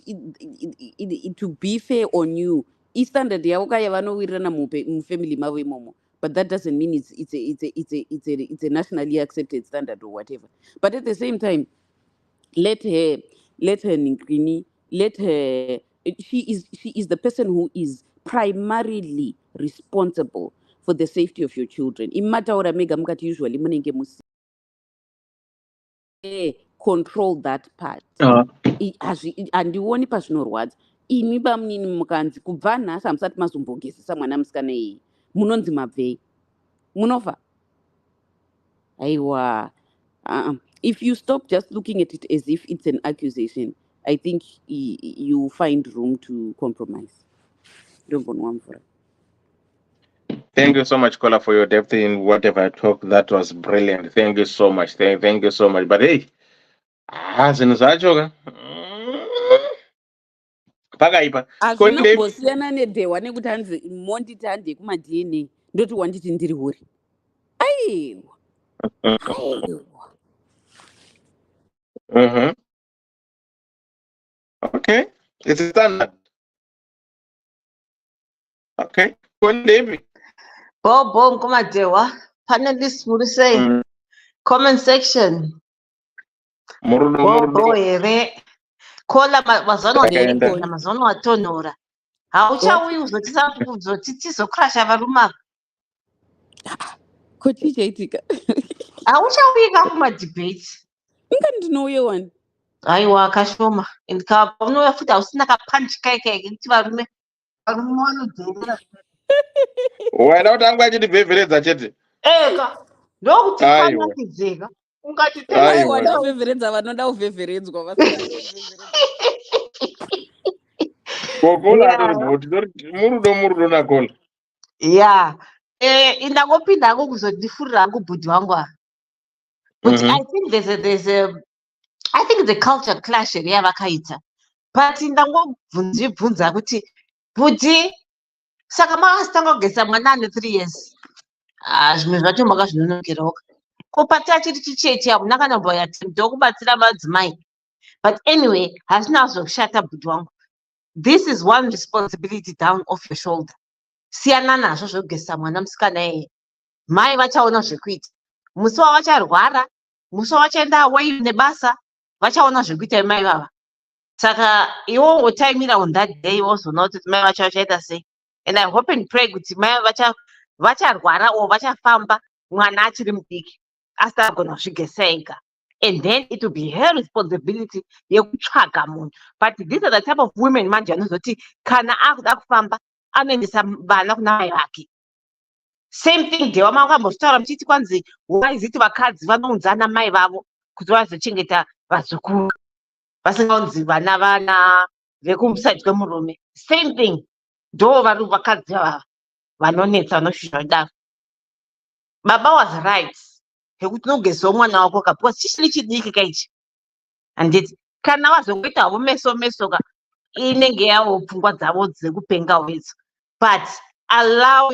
F: to be fair on you istandard yavo kaya vanowirirana mufamily mavo imomo, but that doesn't mean it's a nationally accepted standard or whatever. But at the same time, let her ningrini, let her, she is the person who is primarily responsible for the safety of your children. Imataura mega mukati usually munenge musi control that part. Handioni pazvinorwadza. Imi bamunini mukanzi kubva nhasi hamusati mazombogezesa mwana musikana iyi, munonzi mabvei, munofa. Aiwa. If you stop just looking at it as if it's an accusation, I think you find room to compromise.
D: Thank you so much, Kola, for your depth in whatever talk. That was brilliant. Thank you so much. Thank you so much. But hey,
F: hazvinombosiyana nedhewa nekuti hanzi monditi handei kumadna ndoti wanditi ndiri huri. Aiwa.
D: Okay, it's a standard. Okay, David.
G: Bobo Nkomadewa, panelists would say, comment section. Bobo ere, kola mazono ere, mazono atonora. Hauchawi uzotisa krasha varuma.
F: Kochichaitika.
G: Hauchawi kakuma debate.
F: Ndinouye one.
G: Aiwa kashoma. Ndika unoya futi ausina kapanchi kaike kuti varume vanodhera.
D: Wena utanga achitibvevheredza chete.
G: Eka, ndokuti panakidzeka. Ungati
F: aiwa ndovhevheredza vanoda kuvhevheredzwa vasingavhevheredza.
D: Murudo nakola.
G: Yeah. Indangopinda hangu kuzodifurira hangu bhudhi wangu. But I think I think it's a culture clash yavakaita. But indangobvunza kuti bhudhi saka makasitanga kugesa mwana ane 3 years. Zvimwe zvacho makazvinonokeroka. Ko pati achiri chicheche hamuna kana mboya ndokubatsira madzimai. But anyway, hasina kushata bhudhi wangu. This is one responsibility down off your shoulder. Siyana nazvo zvokugesa mwana musikana eye. Mai vachaona zvekuita. Musi wavacharwara, musi wavachaenda away nebasa, vachaona zvekuita mai vava. Saka iwo wotaimira on that day wozoona kuti mai vacho vachaita sei. And I hope and pray kuti mai vacharwara o vachafamba mwana achiri mudiki. Asagona kuzvigesa ega. and then it will be her responsibility yekutsvaga munhu. But these are the type of women manje anozoti kana akuda kufamba anoendesa vana kuna mai vake. Same thing dewa makambotaura muchiti kwanzi waiziti vakadzi vanounzana mai vavo kuti vazochengeta vazukuru vasingaunzi vana vekumusadi kwemurume. Same thing ndo vari vakadzi vava vanonetsa vanoshushwa kudaro. Baba was right yekuti unogezawo mwana wako kapiwa chichiri chidiki kaichi. Handiti kana wazongoitawo meso ka inenge yawo pfungwa dzavo dzekupengawo idzo. But allow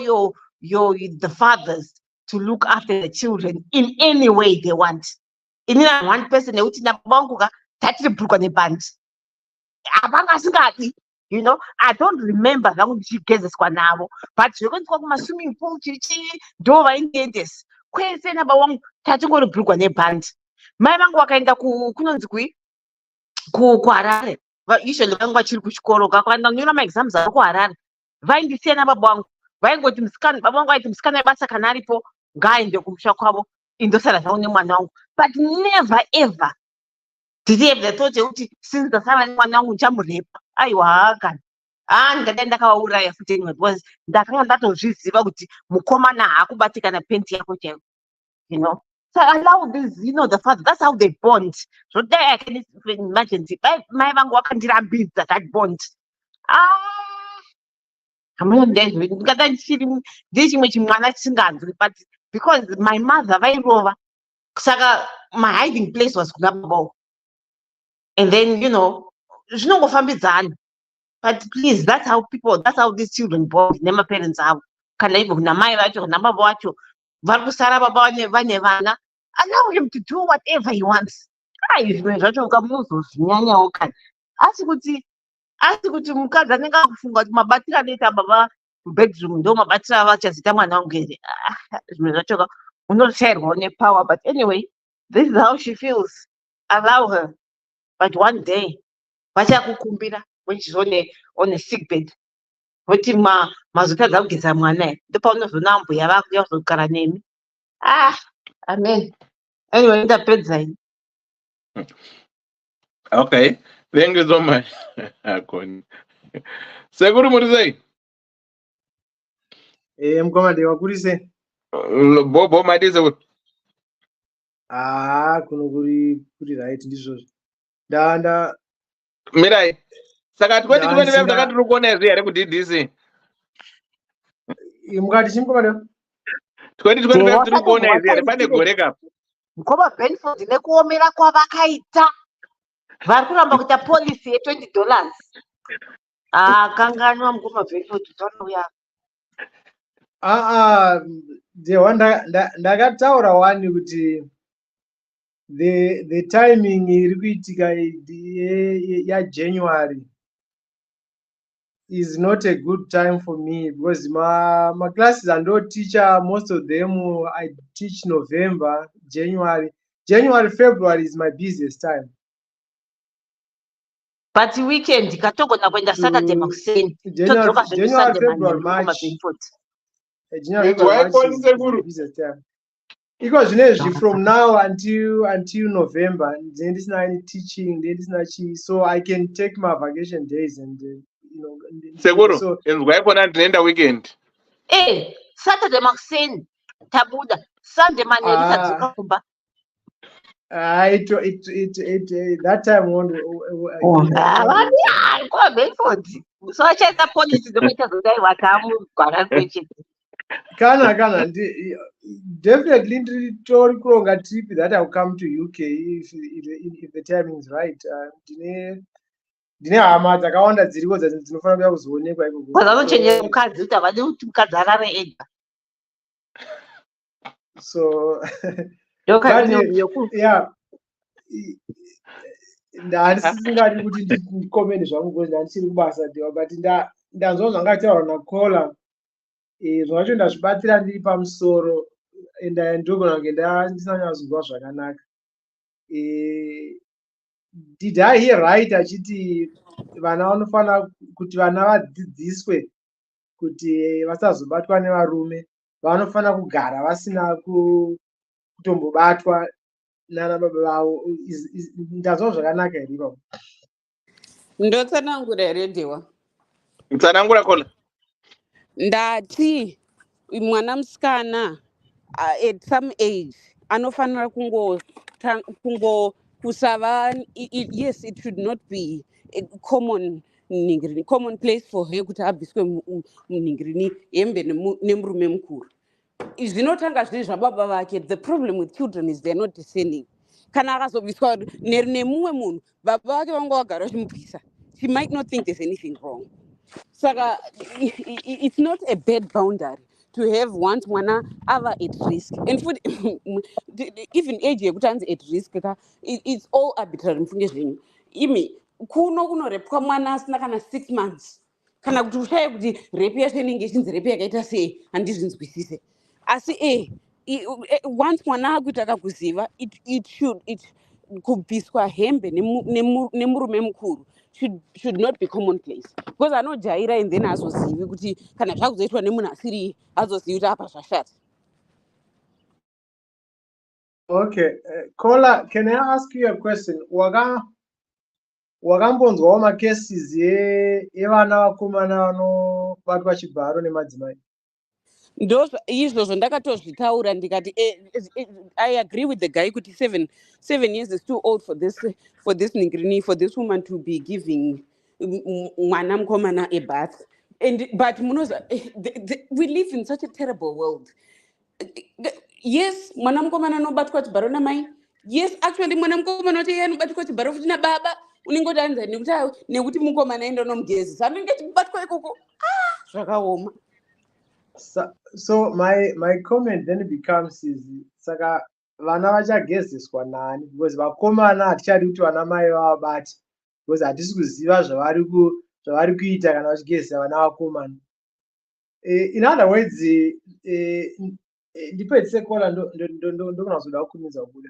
G: the fathers to look after the children in any way they want. Inina one person yekuti nabangu ka tatiri bhurukwa nebhandi apanga asingadi. You know, I don't remember zangu ndichigezeswa navo, but zvekuendeswa kuma-swimming pool chichi ndo vaindiendesa kwese nababa wangu tatingori bhurukwa nebhandi. Mai vangu vakaenda kunonzi kuHarare, usually vangu vachiri kuchikoro kakaenda kunyora maexams avo kuHarare, vaindisiya nababa wangu. Vaingoti musikana, baba vangu vaiti musikana webasa kana aripo ngaaende kumusha kwavo indosara zvangu nemwana wangu. But never ever did he have the thought yekuti since ndasara nemwana wangu ndichamurepa. Aiwa kana ndakadai ndakavauraya futi anyway because ndakanga ndatozviziva kuti mukomana haakubatikana penti yako chaiyo, you know. So allow this, you know, the father, that's how they bond. So there I can imagine mai vangu vakandirambidza that bond. Ndikada ndichiri ndechimwe chimwana chisinganzwi, but because my mother vairova saka my hiding place was kuna baba. And then, you know, zvinongofambidzana. But please, that's how these children bond nemaparents avo. Kana hivyo kuna mai vacho kuna baba vacho vari kusara baba vane vana, allow him to do whatever he wants. Zvimwe zvacho ukamuzozvinyanyawo kana asi kuti mukadzi anenge akufunga kuti mabatiro anoita baba bedroom ndo mabatiro avachazoita mwana wangu here. Zvimwe zvacho unoshayirwawo nepower. But anyway, this is how she feels. Allow her. But one day vachakukumbira when she's on a sick bed voti mazotadza kugeza mwana here, ndopaunozoona mbuya vako yazogara nemi. Amen. Anyway, ndapedza ini.
D: Okay, thank you so much. Akoni. Sekuru muri sei?
H: Mukomande wakuri sei?
D: Bobo madise kuti.
H: Kuno kuri right ndizvozvo. Ndanda
D: Mirai. Saka 2025 ndakati rukuona izvi here ku DDC.
H: Mukati chimukomande?
D: 2025 tiri kuona izvi here pane gore kapo.
G: Mukoma Benford nekuomera kwavakaita vari kuramba kuita policy $20. Kanganwa mukoma Benford utanouya.
H: Ndakataura wani kuti the timing iri kuitika yaJanuary is not a good time for me because my classes andoticha, most of them I teach November, January, February is my busiest time.
G: But weekend katogona kwenda Saturday makuseni.
H: January, February, March. January, February, March is the busiest time. Because from now until November, then it's not any teaching, then it's not so I can take my vacation days and
D: Seguro, so ndwaikona ndinoenda weekend.
G: Saturday makuseni tabuda, Sunday maneri tadzoka kumba.
H: That time won't.
G: So achaita policy dokuita zodai wakamu gwara kweche.
H: Kana definitely nditori kuronga trip that I'll come to UK if the timing is right. Ndine hama dzakawanda dziriko dzinofanira kuya kuzoonekwa ikoko.
G: Vanochenyera mukadzi kuti havadi kuti mukadzi arare ega.
H: So handisingadi kuti ndikomende zvangu because ndandichiri kubasa dewa, but ndanzwa zvangataurwa naKola zvacho ndazvibatira ndiri pamusoro enda ndogona kunge ndisanyazozwa zvakanaka. Did I hear right achiti vana vanofana kuti vana vadzidziswe kuti vasazobatwa nevarume, vanofana kugara vasina kutombobatwa nana baba vavo ndazva zvakanaka here ipapo?
F: Ndotsanangura here Dewa?
D: Mtsanangura kola.
F: Ndati mwana musikana at some age anofanira kungo kusava, yes, it should not be a common place for her kuti abviswe munhingirini hembe nemurume mukuru. Zvinotanga zviri zvababa vake. The problem with children is they're not discerning. Kana akazobviswa nemumwe munhu, baba vake vanga vagara vachimubvisa, she might not think there's anything wrong. Saka it's not a bad boundary to have once mwana ava at risk. And food, even age yekuti anzi at risk, it's all arbitrary mfunge zvenyu. Imi kunorepwa mwana asina kana 6 months. Kana kuti ushaye kuti repu yacho inenge ichinzi repu yakaita sei, handizvinzwisise. Asi once mwana akuita akakuziva, it should kubviswa hembe nemurume mukuru should not be commonplace, because anojaira and then azozivi kuti kana zvakuzoitwa nemunhu asiri azozivi kuti apa zvashata.
H: Okay, Kola, can I ask you a question? Wakambonzwawo macases evana vakomana vanobatwa chibharo nemadzimai?
F: Izvozvo ndakatozvitaura ndikati I agree with the guy kuti 7 years is too old for this ningrini, for this woman to be giving mwana mukomana a bath. But we live in such a terrible world. Yes, mwana mukomana anobatwa chibharo namai. Yes, actually mwana mukomana wacho iye anobatwa chibharo futi nababa. Unenge utanza nekuti mukomana enda unomugezisa, anenge achibatwa ikoko. Zvakaoma.
H: So my comment then becomes is saka vana vachagezeswa nani, because vakomana hatichadi kuti vana mai vavabati, because hatisi kuziva zvavari kuita kana vachigezesa vana vakomana. In other words, ndipedzise Kola ndokunazoda kukumidza kubuda.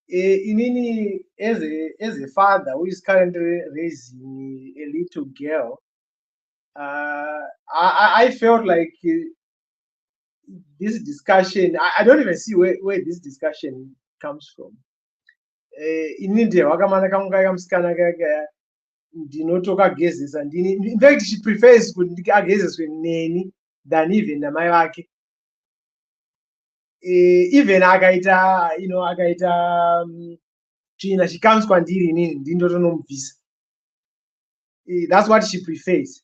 H: Inini as a father who is currently raising a little girl, I felt like this discussion, I don't even see where this discussion comes from. In India, wakamana kamukaya kamusikana kaya ndinotoka gezesa ndini. In fact, she prefers kuti agezeswe neni than even namai vake. Even akaita china, she comes kwandiri inini ndindotonomubvisa. That's what she prefers.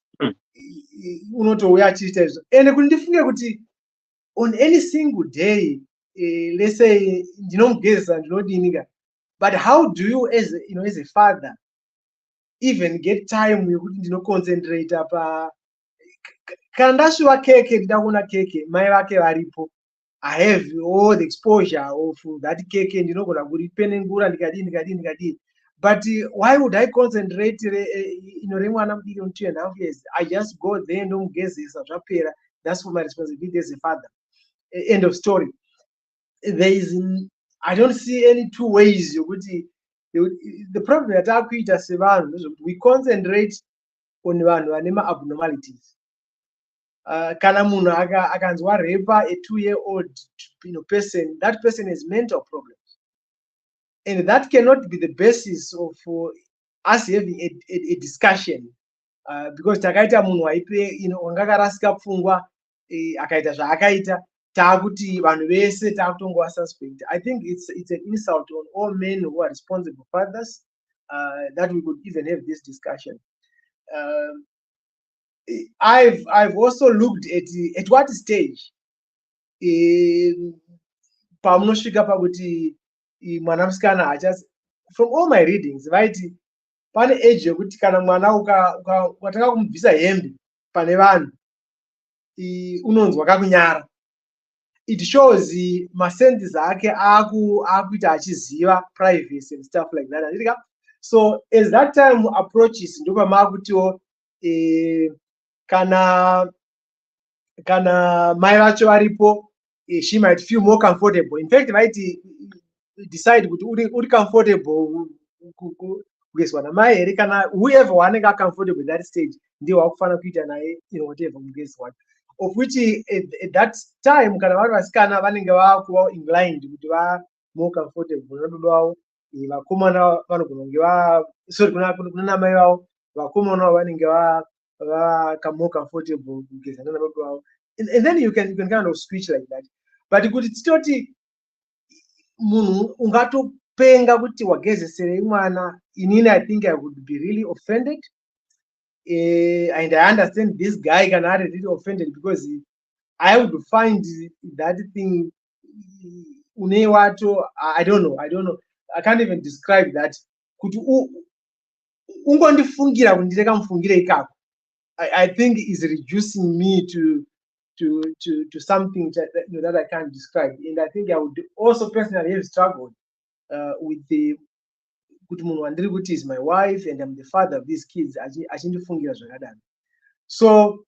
H: Unotouya achiita izvo. And kuti ndifunge kuti on any single day, let's say ndinomugezesa ndinodinika, but how do you as a father even get time yekuti ndinoconcentrate pa kana ndashiwa keke, ndida kuona keke mai vake varipo, I have all the exposure of that keke, ndinogona kuripenengura ndikadini. But why would I concentrate remwana mudiki on 2.5 years? I just go there ndomugezesa zvapera. That's for my responsibility as a father. End of story. I don't see any two ways. The problem that I create as we concentrate on vanhu abnormalities. Kana munhu akanzwa repa a 2-year-old person, that person has mental problems, and that cannot be the basis of us having a discussion, because takaita munhu waipe wanga akarasika pfungwa akaita zvaakaita, takuti vanhu vese takutongova suspect. I think it's an insult on all men who are responsible fathers that we could even have this discussion. I've also looked at what stage pamunosvika pakuti mwana musikana hachasi. From all my readings, right, pane age yekuti kana mwana ukatanga kumubvisa hembe pane vanhu unonzwa kakunyara. It shows masenses ake akuita achiziva privacy and stuff like that. So as that time approaches, ndopamavakutiwo kana mai vacho varipo, she might feel more comfortable. In fact, might decide kuti uri comfortable kugezwa namai here, kana whoever wanenge comfortable at that stage ndiye wakufanira kuita naye whatever mugezi wacho, of which at that time kana vari vasikana vanenge vakuva inclined kuti more comfortable nababa wavo. Vakomana vanogona kunge sorry kuna mai vavo, vakomana vavo vanenge more comfortable kugezana nababa vavo. And then you can kind of switch like that. But kuti titoti munhu ungatopenga kuti wagezeserei mwana, inini I think I would be really offended. And I understand this guy can are really offended because I would find that thing unewato. I don't know. I can't even describe that. Kuti ungondifungira kuti nditeka mufungire ikako. I think is reducing me to something that I can't describe. And I think I would also personally have struggled with the kuti munhu wandiri kuti is my wife and I'm the father of these kids achindifungira zvakadaro. So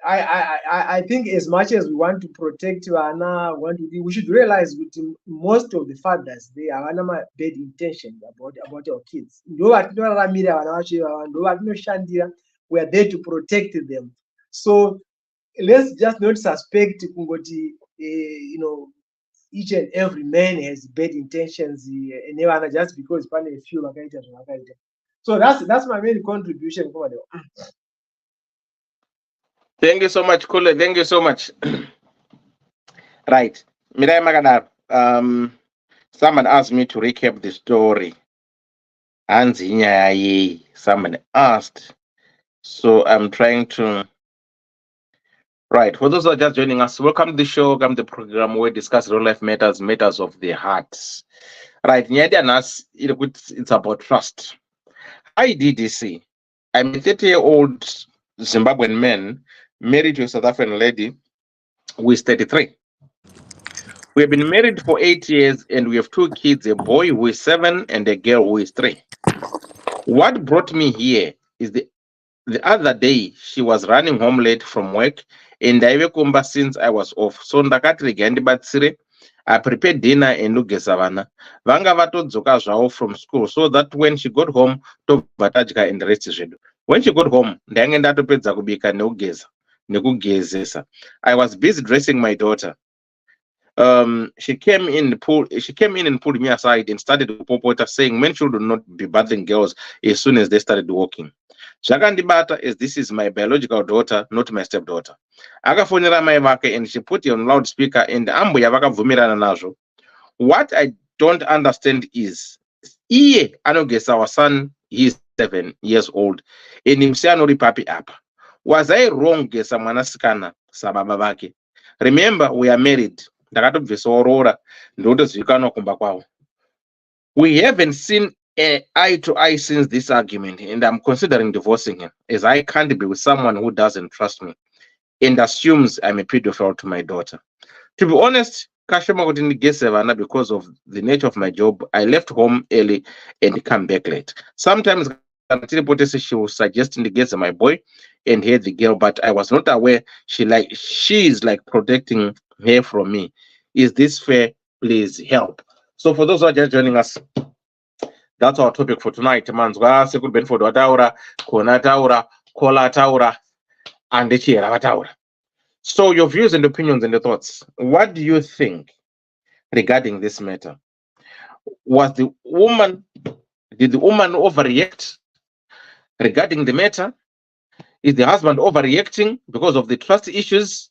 H: I think as much as we want to protect vana, we should realize that most of the fathers, they have bad intentions about our kids. We are there to protect them. So let's just not suspect each and every man has bad intentions just because a few. So that's my main contribution.
D: Thank you so much, Kule. Thank you so much. Right. Mirai Magadar. Someone asked me to recap the story. Someone asked. So I'm trying to. Right. For those who are just joining us, welcome to the show, welcome to the program where we discuss real life matters of the hearts. Right. It's about trust. Hi, DDC. I'm a 30-year-old Zimbabwean man married to a South African lady who is 33. We have been married for 8 years and we have 2 kids, a boy who is 7 and a girl who is 3. What brought me here is the other day she was running home late from work and I kumba since I was off. So I prepared dinner and lugesa vana. Vanga vatodzoka zvavo from school so that when she got home, tobvatadya and rest zvedu. When she got home, ndange ndatopedza kubika nekugezesa. I was busy dressing my daughter. She came in and pulled me aside and started to popota saying men should not be bathing girls as soon as they started walking. Zvakandibata as this is my biological daughter, not my stepdaughter. Akafonera mai vake and she put it on loudspeaker and ambuya vakabvumirana nazvo. What I don't understand is iye anogesa our son, he is 7 years old, and himself no papi apa. Was I wrong gesa mwanasikana sababa vake? Remember, we are married. We haven't seen eye to eye since this argument, and I'm considering divorcing him, as I can't be with someone who doesn't trust me and assumes I'm a pedophile to my daughter. To be honest, because of the nature of my job, I left home early and come back late. Sometimes she was suggesting to get my boy and hate the girl, but I was not aware she is like protecting her from me. Is this fair? Please help. So for those who are just joining us, that's our topic for tonight. Manzwa sekul benford wataura, kona taura, kola taura, and the chira wataura. So your views and opinions and the thoughts. What do you think regarding this matter? Did the woman overreact regarding the matter? Is the husband overreacting because of the trust issues?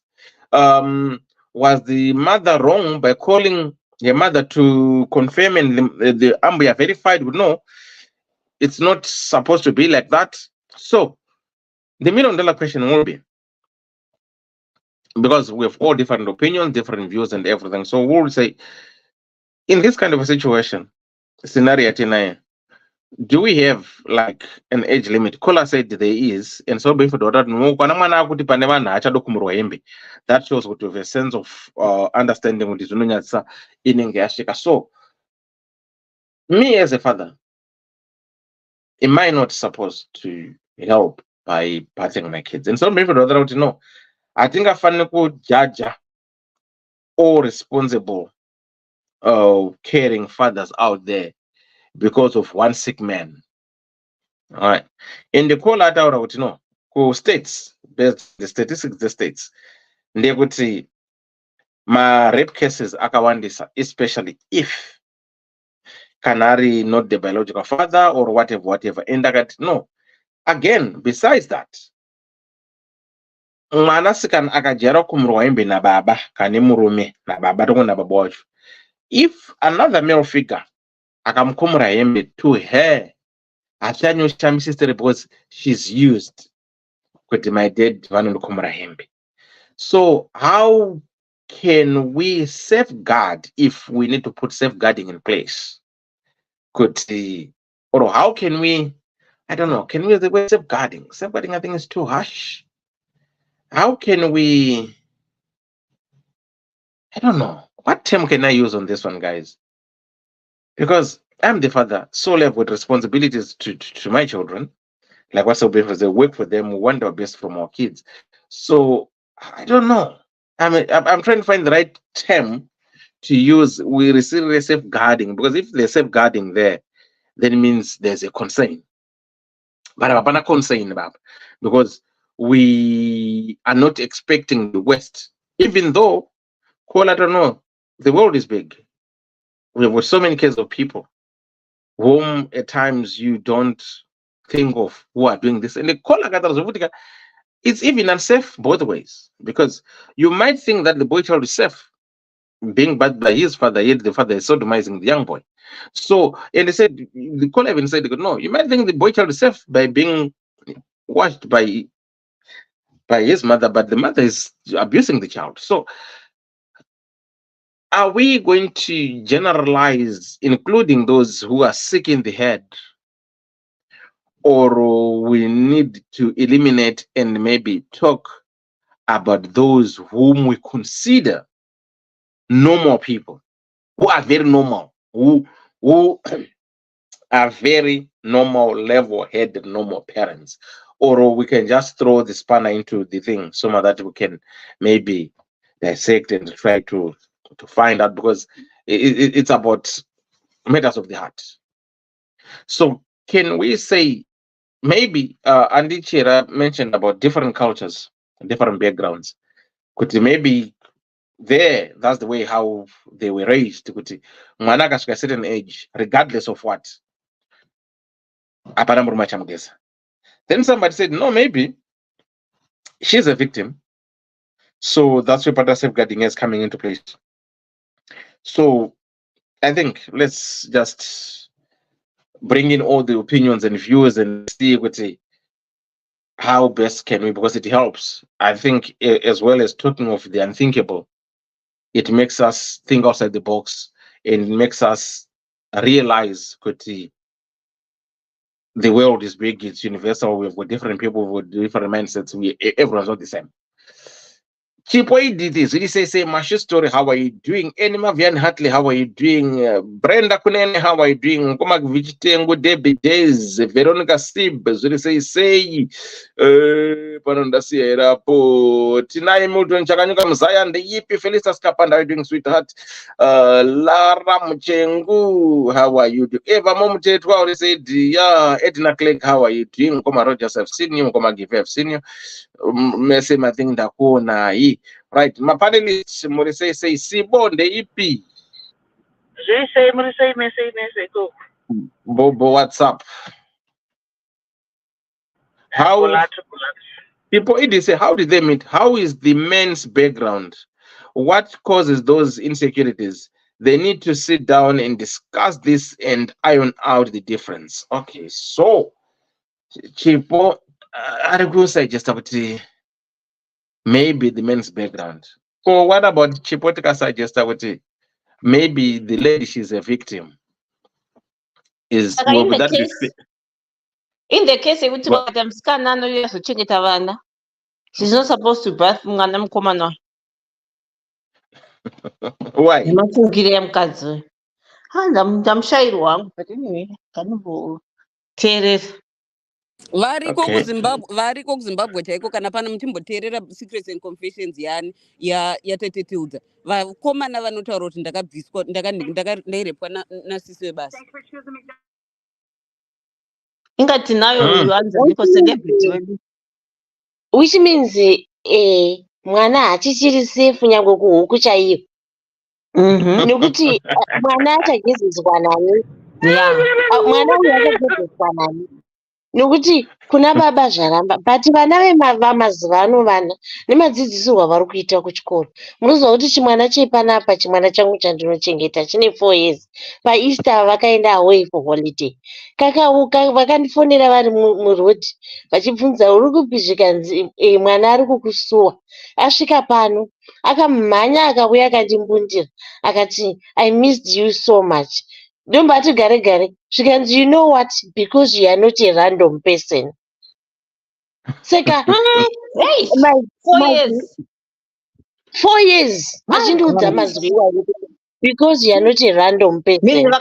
D: Was the mother wrong by calling her mother to confirm and the Ambuya verified? No, it's not supposed to be like that. So the $1 million question will be, because we have all different opinions, different views and everything. So we'll say, in this kind of a situation, scenario tonight, do we have like an age limit? Kola said there is, and so before that shows what you have a sense of understanding what is in. So me as a father, am I not supposed to help by bathing my kids? And so before that, I think I find judge all responsible caring fathers out there because of one sick man. All right. In the call out who states, based the statistics, the states, they would say ma rape cases akawandisa, especially if Canary not the biological father or whatever. And no. Again, besides that, mwanasikana akajera kumurwa hembe na baba kane murume na baba tongo na baba wacho. If another male figure akamkumura hembe to her, achanyosha sister because she's used kuti my dad vanondokumura hembe. So how can we safeguard if we need to put safeguarding in place? Or how can we, I don't know, can we use the word safeguarding? Safeguarding, I think, is too harsh. How can we, I don't know, what term can I use on this one, guys? Because I'm the father, solely have with responsibilities to my children. Like what's the they work for them, we want our best from our kids. So I don't know. I'm trying to find the right term to use. We receive safeguarding, because if there's safeguarding there, then it means there's a concern. But I'm not concerned about, because we are not expecting the West, even though, I don't know, the world is big. We have so many cases of people whom at times you don't think of who are doing this. And it's even unsafe both ways, because you might think that the boy child is safe, being bad by his father, yet the father is sodomizing the young boy. So, and they said, the caller even said, no, you might think the boy child is safe by being watched by his mother, but the mother is abusing the child. So, are we going to generalize, including those who are sick in the head, or we need to eliminate and maybe talk about those whom we consider normal people, who are very normal, who are very normal, level-headed, normal parents? Or we can just throw the spanner into the thing so that we can maybe dissect and try to find out, because it's about matters of the heart. So can we say, maybe Andy Chira mentioned about different cultures, different backgrounds. Could maybe that's the way how they were raised. Could mwana kasvika a certain age, regardless of what, then somebody said, no, maybe she's a victim, so that's where part of safeguarding is coming into place. So I think let's just bring in all the opinions and views and see how best can we, because it helps. I think, as well as talking of the unthinkable, it makes us think outside the box and makes us realize the world is big, it's universal. We've got different people with different mindsets. Everyone's not the same. Chipo did this. Really say Mashu Story, how are you doing? Enima Vian Hartley, how are you doing? Brenda Kunene, how are you doing? Komak Vijitengo Debbie Days, Veronica Sib, really say Pananda Sierra Po, Tinai Multon Chakanyuka Mzaya and the Yipi Felicitas Kapanda, how are you doing, sweetheart? Lara Mchengu, how are you doing? Eva Momutetwa, say, yeah, Edna Clegg, how are you doing? Koma Rogers, I've seen you, Koma Give, I've seen you. Mese mathing ndakona hi right mapanelists muri say sibonde ipi
I: Mese go
D: Bobo, what's up? How people say, how did they meet? How is the men's background? What causes those insecurities? They need to sit down and discuss this and iron out the difference. Okay, so Chipo, I would say just about maybe the men's background. So what about Chipotika suggest maybe the lady, she's a victim? Is
G: in
D: would
G: the
D: that be
G: case, in the case ekuti musikana anouya kuzochengeta vana, she's not supposed to birth mwana mukomana.
D: Why?
G: Nemafungiro emukadzi. Ndamushairi wangu, but anyway, kanomboteerera.
F: Variko kuZimbabwe chaiko, kana pana muchimboteerera Secrets and Confessions yani yatetetiudza vakomana vanotaura kuti ndakabviswa ndairepwa nasisi webasa.
G: Ingati nayo wanza ndiko celebrity wedu.
E: Which means mwana hachichiri safe nyangwe kuhuku chaiyo. Nekuti mwana achagezeswa nani? Mwana uyu achagezeswa nani? Nokuti kuna baba zvaramba but vana vemazuva ano vana nemadzidzisirwa vari kuita kuchikoro munoziva kuti chimwana chepanapa chimwana changu chandinochengeta chine 4 years paeaster vakaenda away for holiday kakauka vakandifonera vari murodhi vachibvunza uri kupi zvikanzi mwana ari kukusuwa asvika pano akamhanya akauya akandimbundira akati I missed you so much. Ndombati gare gare zvikanzi you know what because you are not a random person. Saka
G: Hey, 4 years.
E: 4 years achindiudza mazwi iwayo because you are not a random person.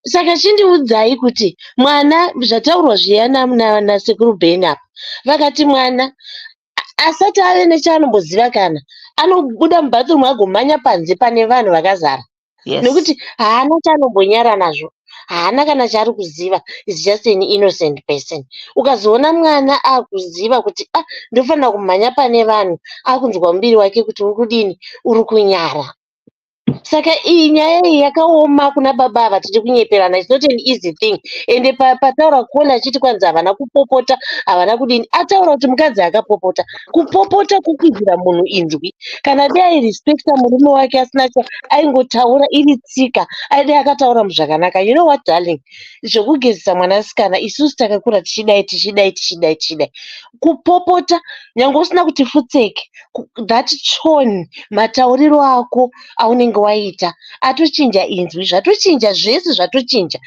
E: Saka chindiudzai kuti mwana zvataurwa zviyana nasekuru Ben apa vakati mwana asati ave nechaanombziva kana anobuda mumbatso agomhanya panze pane vanhu vakazara. Nokuti haana chaanombonyara nazvo haana kana chaari kuziva is just an innocent person. Ukazoona mwana akuziva kuti ndofanira kumhanya pane vanhu akunzwa muviri wake kuti uri kudini uri kunyara. Saka iyi nyaya iyi yakaoma kuna baba ava tiri kunyeperana. It's not an easy thing. Ende pataura kuona achiti kwanzi havana kupopota havana kudini ataura kuti mukadzi akapopota kupopota kukwizira munhu inzwi kana dai airespekta murume wake asina aingotaura iri tsika aidai akataura muzvakanaka. You know what darling, zvokugezesa mwanasikana isusu takakura tichidai kupopota nyange usina kuti futseke that tone matauriro ako aunenge waita atochinja inzwi zvatochinja zvese zvatochinja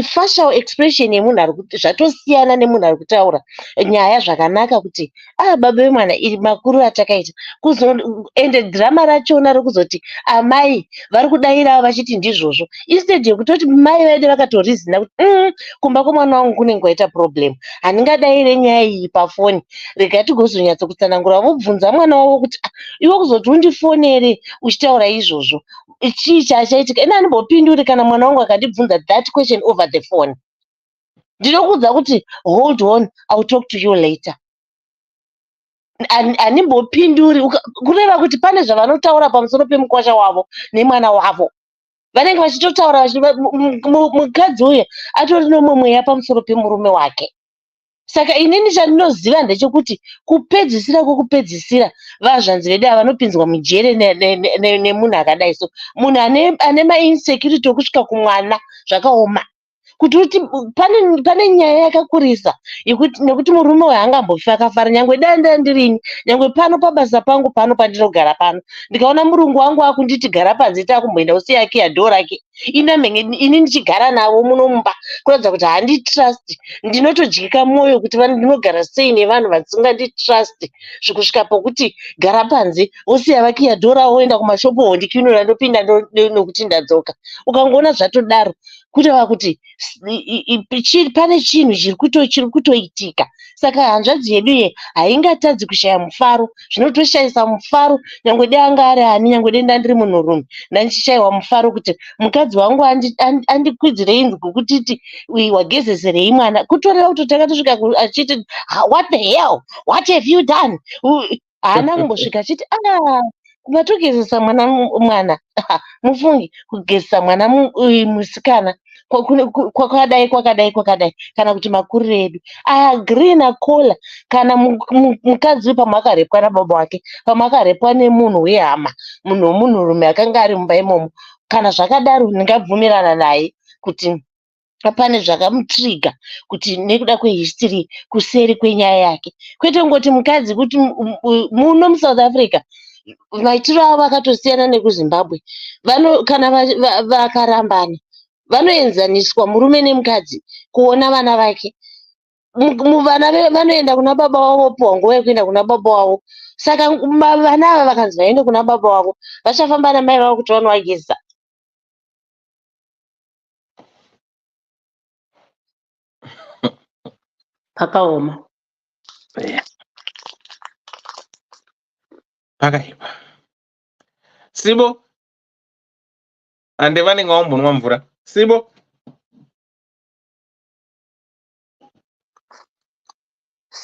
E: facial expression yemunhu ari kuti zvatosiyana nemunhu ari kutaura nyaya zvakanaka kuti baba vemwana iri makuru atakaita ende dhirama rachona rokuzoti amai vari kudairawo vachiti ndizvozvo instead yekutoti mai vedu vakatorizina kuti kumba kwomwana wangu kunenge kwaita problem handingadaire nyaya iyi pafoni rega tigozonyatso kutsanangura vobvunza mwana wavo kuti iwe kuzoti undifonere uchitaura izvozvo chii chachaitika ina handimbopinduri kana mwana wangu akandibvunza that question over the phone. Ndinokuudza kuti hold on, I'll talk to you later. Handimbopinduri kureva kuti pane zvavanotaura pamusoro pemukwasha wavo nemwana wavo vanenge vachitotaura mukadzi uyu atori nomumweya pamusoro pemurume wake. Saka inini chandinoziva ndechekuti kupedzisira kwokupedzisira vazvanzi vedu havanopinzwa mujere nemunhu akadai so munhu ane mainsecurity okusvika kumwana zvakaoma kuti uti pane nyaya yakakurisa nekuti murume uyu haangambofi akafara nyangwe danda ndirini nyangwe pano pabasa pangu pano pandinogara pano ndikaona murungu wangu akunditi gara panze takumboenda usiyakiya dhoo rake ini ndichigara navo muno mumba kuratidza kuti handitrust ndinotodyika mwoyo kuti ndinogara sei nevanhu vasinganditrust zvikusvika pokuti gara panze wosiya vakiya dhoo ravo woenda kumashopu hondikinura ndopinda nokuti ndadzoka ukangoona zvatodaro kureva kuti pane chinhu chiri kutoitika. Saka hanzvadzi yedu ye haingatadzi kushaya mufaro zvinotoshayisa mufaro nyangwe dai anga ari ani nyangwe dai ndandiri munhurume ndandichishaiwa mufaro kuti mukadzi wangu andikwidzirei inzwi kutiti wagezeserei mwana kutoreva kuti takatosvika achiti what the hell, what have you done, haana kumbosvika achiti kumatogezesa mwana mufungi kugezesa mwana musikana kwakadai kana kuti makuriro edu agree nakola kana mukadzi pamakarepwa nababa wake pamakarepwa nemunhu wehama munhu womunhurume akanga ari mumba imomo kana zvakadaro ndingabvumirana naye kuti pane zvakamutriga kuti nekuda kwehistory kuseri kwenyaya yake kwete ngoti mukadzi kuti muno muSouth Africa maitiro avo akatosiyana nekuZimbabwe kana vakarambana vanoenzaniswa murume nemukadzi kuona vana vake vana vanoenda kuna baba wavo opiwa nguva yekuenda kuna baba wavo saka vana ava vakanzi vaende kuna baba wavo vachafamba namai vavo kuti vanovageza pakaoma
D: pakaipa Sibo ande vanenge vambonwa mvura Sibo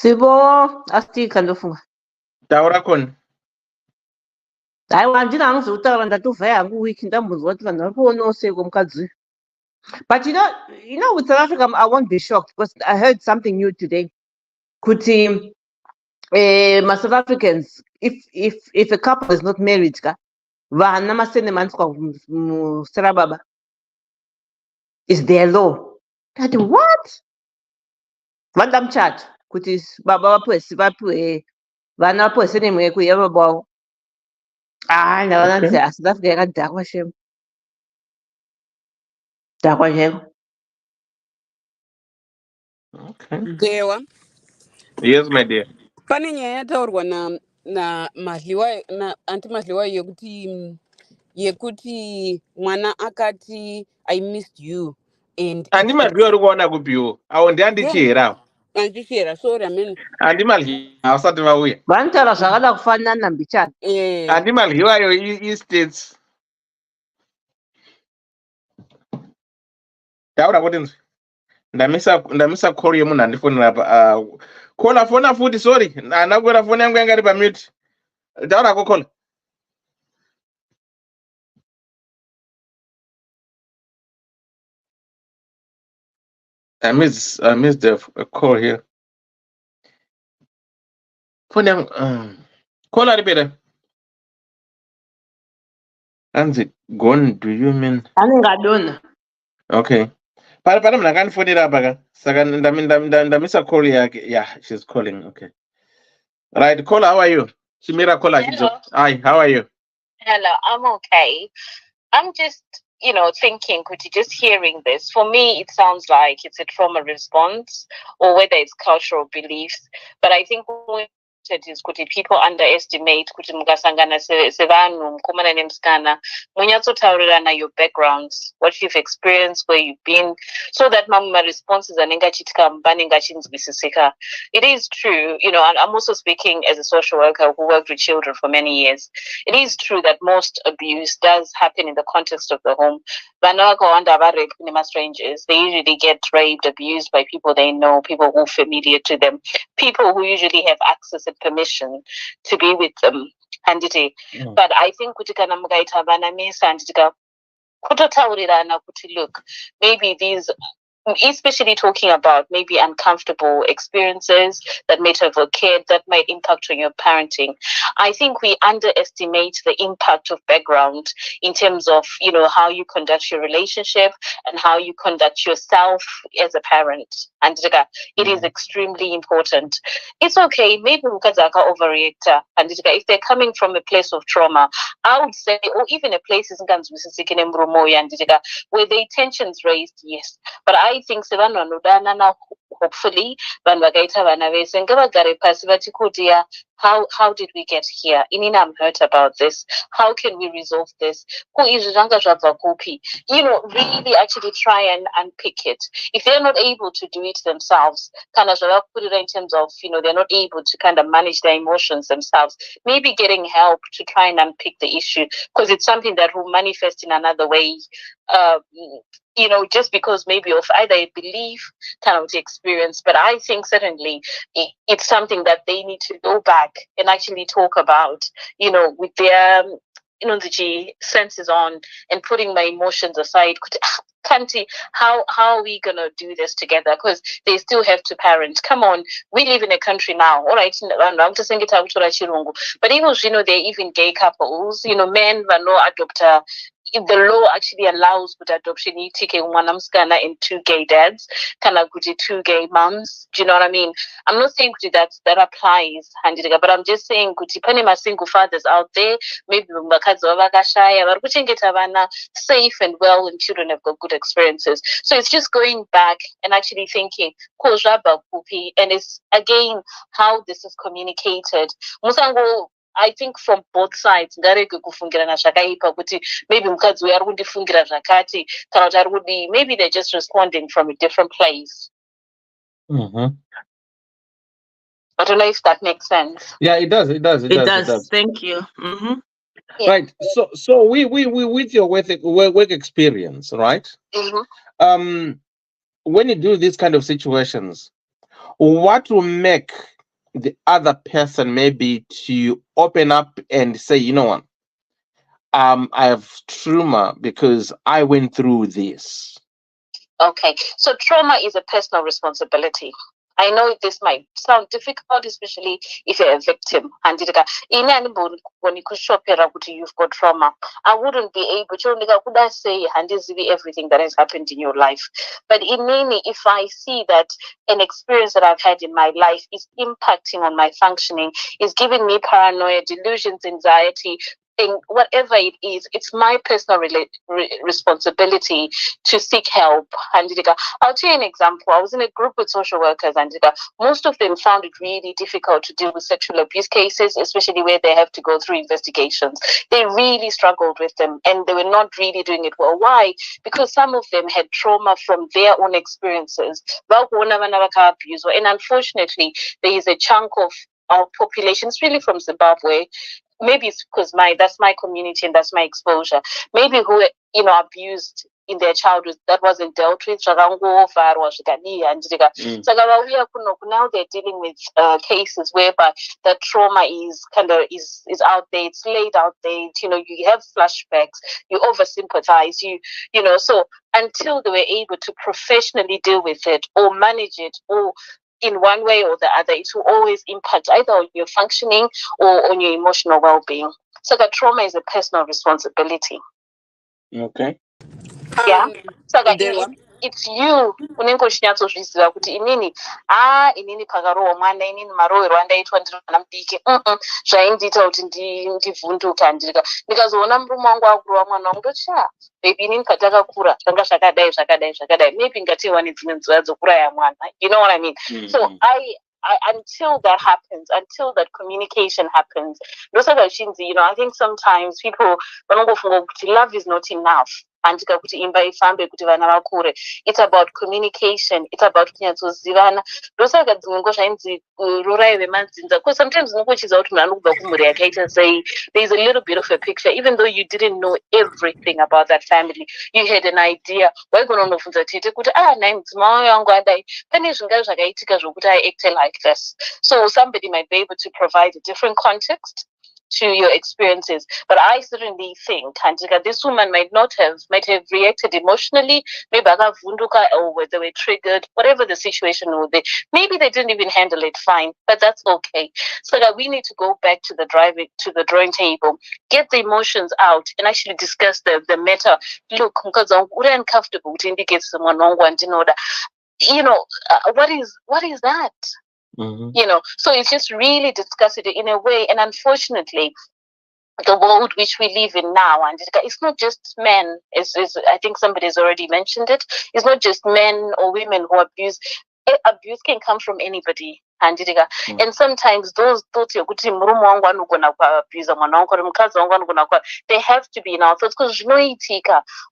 G: Sibo, astika ndofunga.
D: Taura khona.
G: Hayi wandina angizokutaura ndatofa yangu week ndambuzwa kuti vanhu vari kuonawo sei kwemukadzi. But you know, with South Africa, I won't be shocked because I heard something new today. Kuti, my South Africans, if a couple is not married, vana masene maniswa musarababa. Is their law. That what? Vandam chat. Kuti baba vapuwe vana vapuwe sene mwe kuya baba. Ah, no, that's it. South Africa yakadhakwa shem. Dhakwa shem.
D: Okay.
F: Dewa.
D: Yes, my dear.
F: Pane nyaya yataurwa na Mahliwa na anti Mahliwa yekuti mwana akati I missed you and
D: Andi Mahliwa uri kuona kupiwo. Awo ndiandichera.
F: Andichera, sorry, I mean.
D: Andi Mahliwa asati vauya.
G: Vantaura zvakada kufanana mbichana.
D: Andi Mahliwa yo e-states. Taura kuti nzwi. Ndamisa call yemunhu andifonera apa. Kola fona futi, sorry. Anakwera foni yangu yanga iri pamute. Taura ko call. I missed the call here. Phone yangu call ari pera. Anzi gone, do you mean?
G: Anengadona.
D: Okay. Para mna akanifonera apa ka. Saka ndamisa call yake. Yeah, she's calling. Okay. Right, call, how are you? Shimira call.
I: Hello.
D: Hi, how are you?
I: Hello, I'm okay. I'm just, thinking, could you just hearing this? For me, it sounds like it's a trauma response or whether it's cultural beliefs. But I think what it is, could people underestimate kuti mukasangana sevanhu mukomana nemusikana munyatsotaurirana your backgrounds, what you've experienced, where you've been, so that mamwe responses anenge achiitika panenge achinzwisisika. It is true, and I'm also speaking as a social worker who worked with children for many years. It is true that most abuse does happen in the context of the home. Vana vakawanda varaped nema strangers. They usually get raped, abused by people they know, people who are familiar to them, people who usually have access and permission to be with them. But I think kuti kana mukaita vana mesa handitika kutotaurirana kuti look, maybe these, especially talking about maybe uncomfortable experiences that might have occurred that might impact on your parenting. I think we underestimate the impact of background in terms of, how you conduct your relationship and how you conduct yourself as a parent. And it is extremely important. It's okay, maybe mukazaka overreactor. And if they're coming from a place of trauma, I would say, or even a place where the tensions raised, yes. But I think hopefully how did we get here? I'm hurt about this. How can we resolve this? Really actually try and unpick it. If they're not able to do it themselves, kind of put it in terms of, they're not able to kind of manage their emotions themselves, maybe getting help to try and unpick the issue, because it's something that will manifest in another way. Just because maybe of either a belief kind of the experience, but I think certainly it's something that they need to go back and actually talk about, with their, the senses on and putting my emotions aside. Kanti, how are we gonna do this together? Because they still have to parent. Come on, we live in a country now. All right, I'm just saying it out to but even they're even gay couples. Men no adopt. The law actually allows good adoption in 2 gay dads, kuti 2 gay moms. Do you know what I mean? I'm not saying that applies, but I'm just saying kuti pane single fathers out there, maybe safe and well, and children have got good experiences. So it's just going back and actually thinking, and it's again how this is communicated. Musango, I think from both sides, maybe maybe they're just responding from a different place. I don't know if that makes sense.
D: Yeah, it does. It does.
G: Thank you.
I: Yeah.
D: Right. So we with your work experience, right? When you do these kind of situations, what will make the other person maybe to open up and say, you know what, I have trauma because I went through this.
I: Okay, so trauma is a personal responsibility. I know this might sound difficult, especially if you're a victim. And when you could shop you've got trauma, I wouldn't be able to say everything that has happened in your life. But in any, if I see that an experience that I've had in my life is impacting on my functioning, is giving me paranoia, delusions, anxiety, whatever it is, it's my personal responsibility to seek help. And I'll tell you an example. I was in a group with social workers, and most of them found it really difficult to deal with sexual abuse cases, especially where they have to go through investigations. They really struggled with them, and they were not really doing it well. Why? Because some of them had trauma from their own experiences. And unfortunately, there is a chunk of our population, it's really from Zimbabwe. Maybe it's because that's my community and that's my exposure. Maybe who abused in their childhood that wasn't dealt with. So now they're dealing with cases whereby the trauma is out there, it's laid out there. You have flashbacks, you over sympathize, so until they were able to professionally deal with it or manage it, or in one way or the other, it will always impact either on your functioning or on your emotional well-being. So that trauma is a personal responsibility.
D: Okay.
I: Yeah. So that
F: There
I: it's you unenge uchinyatsoziziva kuti inini pakarohwa mwana inini marohero andaitwa ndiri mwana mudiki zvaindiita kuti ndivhunduka ndikazoona murume wangu akurohwa mwana wangu ndoti maybe inini patakakura zvanga zvakadai maybe ngatiwa nedzimwe nzira dzokuraya mwana, you know what I mean? So until that happens, until that communication happens, I think sometimes people vanongofunga kuti love is not enough. It's about communication, it's about kunyatsozivana. Because sometimes there's a little bit of a picture, even though you didn't know everything about that family. You had an idea. I acted like this. So somebody might be able to provide a different context to your experiences. But I certainly think this woman might have reacted emotionally, maybe or whether they were triggered, whatever the situation would be. Maybe they didn't even handle it fine, but that's okay. So that we need to go back to the drawing table, get the emotions out, and actually discuss the matter. Look, because I'm uncomfortable to indicate someone what is that? So it's just really discuss it in a way. And unfortunately, the world which we live in now, and it's not just men, I think somebody has already mentioned it, it's not just men or women who abuse. Abuse can come from anybody. And sometimes those thoughts, they have to be in our thoughts, because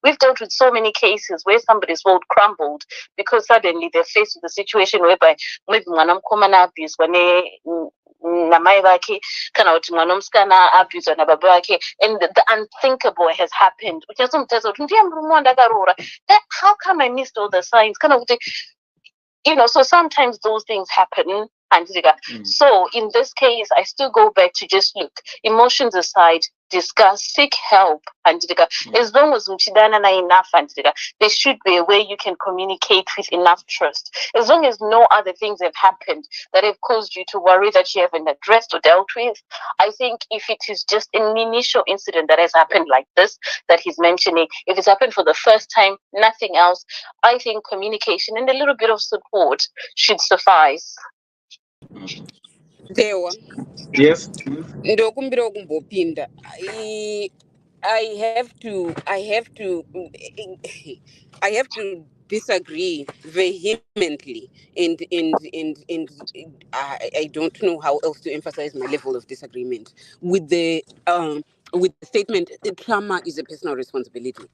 I: we've dealt with so many cases where somebody's world crumbled because suddenly they're faced with a situation whereby maybe abuse namai vake kana kuti mwana musikana abuswa nababa vake, and the unthinkable has happened. How come I missed all the signs? So sometimes those things happen. So in this case, I still go back to just look, emotions aside, discuss, seek help. As long as enough, there should be a way you can communicate with enough trust. As long as no other things have happened that have caused you to worry that you haven't addressed or dealt with, I think if it is just an initial incident that has happened like this, that he's mentioning, if it's happened for the first time, nothing else, I think communication and a little bit of support should suffice.
D: Yes.
F: Ndokumbira kumbopinda. I have to disagree vehemently, and I don't know how else to emphasize my level of disagreement with the statement trauma is a personal responsibility.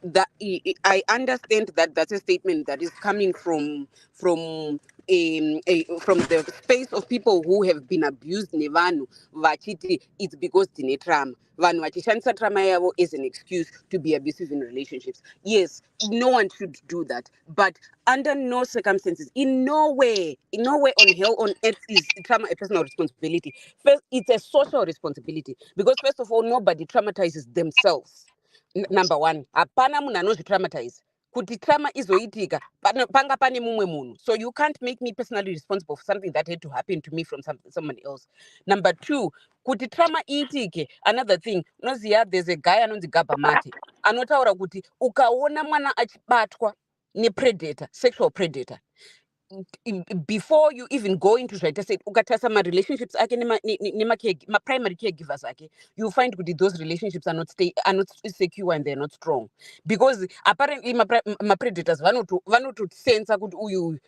F: That I understand that that's a statement that is coming from from the space of people who have been abused nevanhu vachiti it's because tine trauma vanhu vachishandisa trauma yavo as an excuse to be abusive in relationships. Yes, no one should do that, but under no circumstances, in nowhere on hell on earth is trauma a personal responsibility. First, it's a social responsibility because first of all, nobody traumatizes themselves. Number one, hapana munhu anozvitraumatize kuti trauma izoitika panga pane mumwe munhu, so you can't make me personally responsible for something that had to happen to me from someone else. Number two, kuti trauma iitike, another thing, unoziva there's a guy anonzi Gabba Mate anotaura kuti ukaona mwana achibatwa nepredator, sexual predator, before you even go into zvaita ukatarisa relationships ake primary caregivers ake, you find kuti those relationships are not secure and they're not strong because apparently predators vanotosensa kuti uyu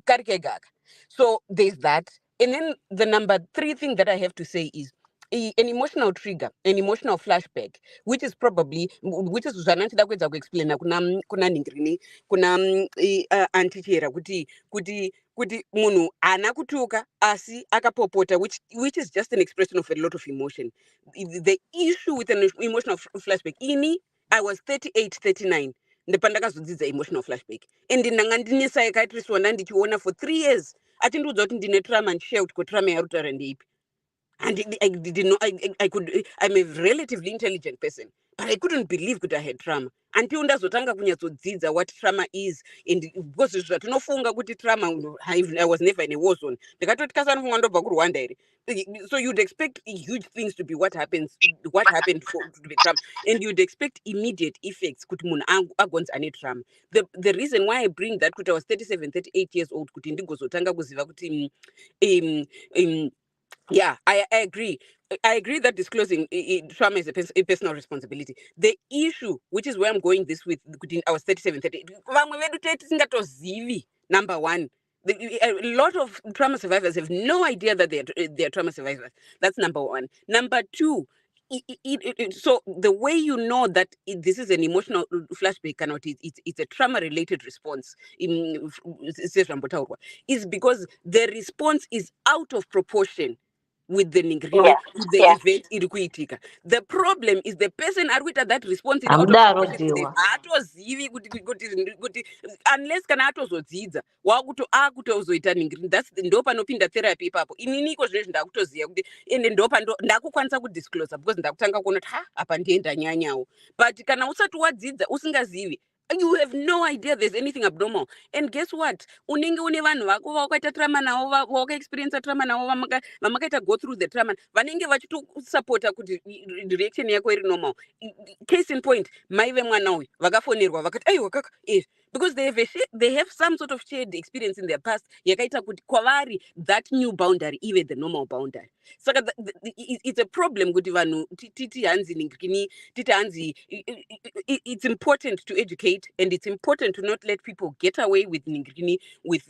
F: kari kegaka. So there's that. And then the number 3 thing that I have to say is an emotional trigger, an emotional flashback, which is zvanachida kuedza kuexplaina kuna Ningrini, kuna antichera kuti munhu ana kutuka asi akapopota, which is just an expression of a lot of emotion. The issue with an emotional flashback, I was 38, 39 ndepandakazodzidza emotional flashback, and ndanga ndine psychiatrist wanda ndichiona for 3 years achindiudza kuti ndine trauma, ndishiya kuti ko trauma yarutaura ndeipi. And I didn't know I could. I'm a relatively intelligent person, but I couldn't believe that I had trauma until ndazotanga kunyatsodzidza what trauma is. And because zvatinofunga kuti trauma, I was never in a war zone. So you'd expect huge things to be what happened to be trauma, and you'd expect immediate effects. Kuti munhu agonza ane trauma. The reason why I bring that, kuti I was 37, 38 years old, kuti ndigozotanga kuziva kuti yeah, I agree. I agree that disclosing trauma is a personal responsibility. The issue, which is where I'm going this with, I was 37, 38. Number one, a lot of trauma survivors have no idea that they're trauma survivors. That's number one. Number two, so the way you know that this is an emotional flashback or it's a trauma-related response is because the response is out of proportion with the Ningrini, with the event irikuitika. The problem is the person arikuita that response in out of proportion. Unless kana atozodzidza wakutozoita Ningrini, that's ndo panopinda therapy ipapo. Inini iko zvino ndakutoziya kuti ende ndo ndakukwanisa kudisclose because ndakutanga kuona kuti apa ndienda nyanyawo. But kana usati wadzidza usingazivi, you have no idea there's anything abnormal. And guess what? Unenge une vanhu vako vakaita trauma navo, vakaexperience trauma navo, vamakaita go through the trauma, vanenge vachitosupporta kuti reaction yako iri normal. Case in point, maive mwana uyu vakafonerwa vakati aiwa kaka because they have some sort of shared experience in their past yakaita kuti kwavari that new boundary even the normal boundary. So it's a problem kuti vanhu titi hanzi Ningrini, titi hanzi it's important to educate, and it's important to not let people get away with Ningrini, with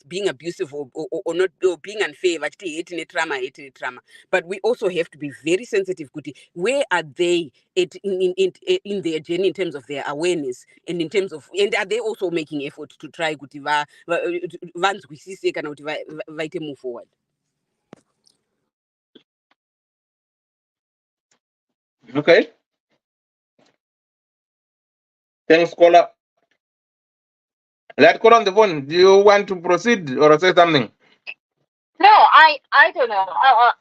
F: being abusive or not, or being unfair, hate trauma. But we also have to be very sensitive kuti where are they in their journey in terms of their awareness, and in terms of, and are they also making effort to try kuti vanzwisise kana kuti vaite move forward.
D: Okay. Thanks, caller. Let's call on the phone. Do you want to proceed or say something?
I: No, I don't know.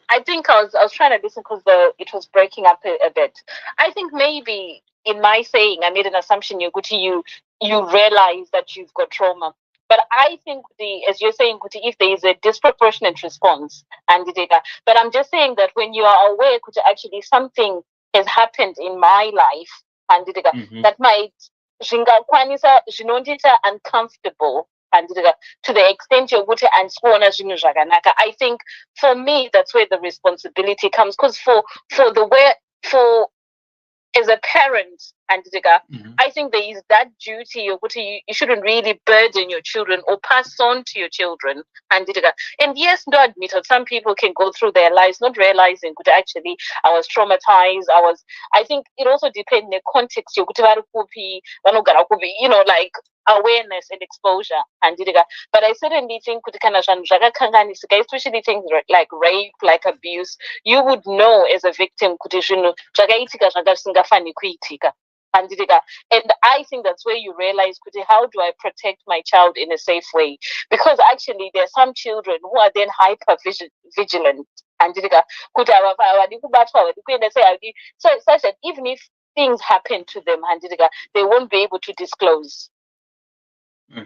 I: I think I was trying to listen because it was breaking up a bit. I think maybe in my saying I made an assumption you realize that you've got trauma. But I think as you're saying, if there is a disproportionate response but I'm just saying that when you are aware actually something has happened in my life and that might zvinondita uncomfortable and to the extent yokuti andikuona zvinhu zvakanaka. I think for me that's where the responsibility comes, because for as a parent and I think there is that duty yokuti you shouldn't really burden your children or pass on to your children and yes, no, admit that some people can go through their lives not realizing that actually I was traumatized. I think it also depends on the context yokuti vari kupi vanogara kupi, like awareness and exposure. But I certainly think especially things like rape, like abuse, you would know as a victim and I think that's where you realize how do I protect my child in a safe way, because actually there are some children who are then hyper vigilant and so such that even if things happen to them they won't be able to disclose. So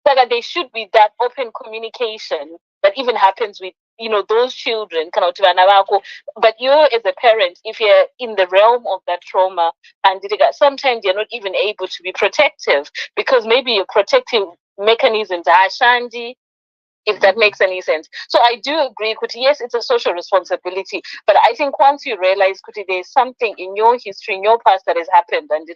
I: that there should be that open communication that even happens with those children. But you as a parent, if you're in the realm of that trauma, and sometimes you're not even able to be protective because maybe your protective mechanisms are shandy, if that makes any sense. So I do agree, Kuti, yes, it's a social responsibility, but I think once you realize, Kuti, there's something in your history, in your past that has happened, and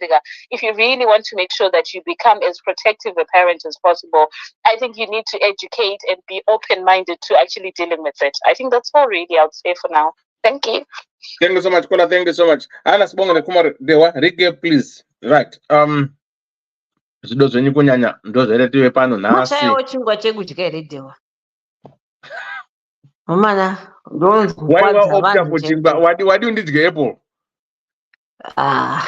I: if you really want to make sure that you become as protective a parent as possible, I think you need to educate and be open-minded to actually dealing with it. I think that's all really I would say for now. Thank you.
D: Thank you so much, Kola. Thank you so much. Anna Sibonga Kumar Dewa, recap, please. Right. Those when you kunyanya, those relative pano nasi. Why were opta for chimba? Why do you need to get apple? Are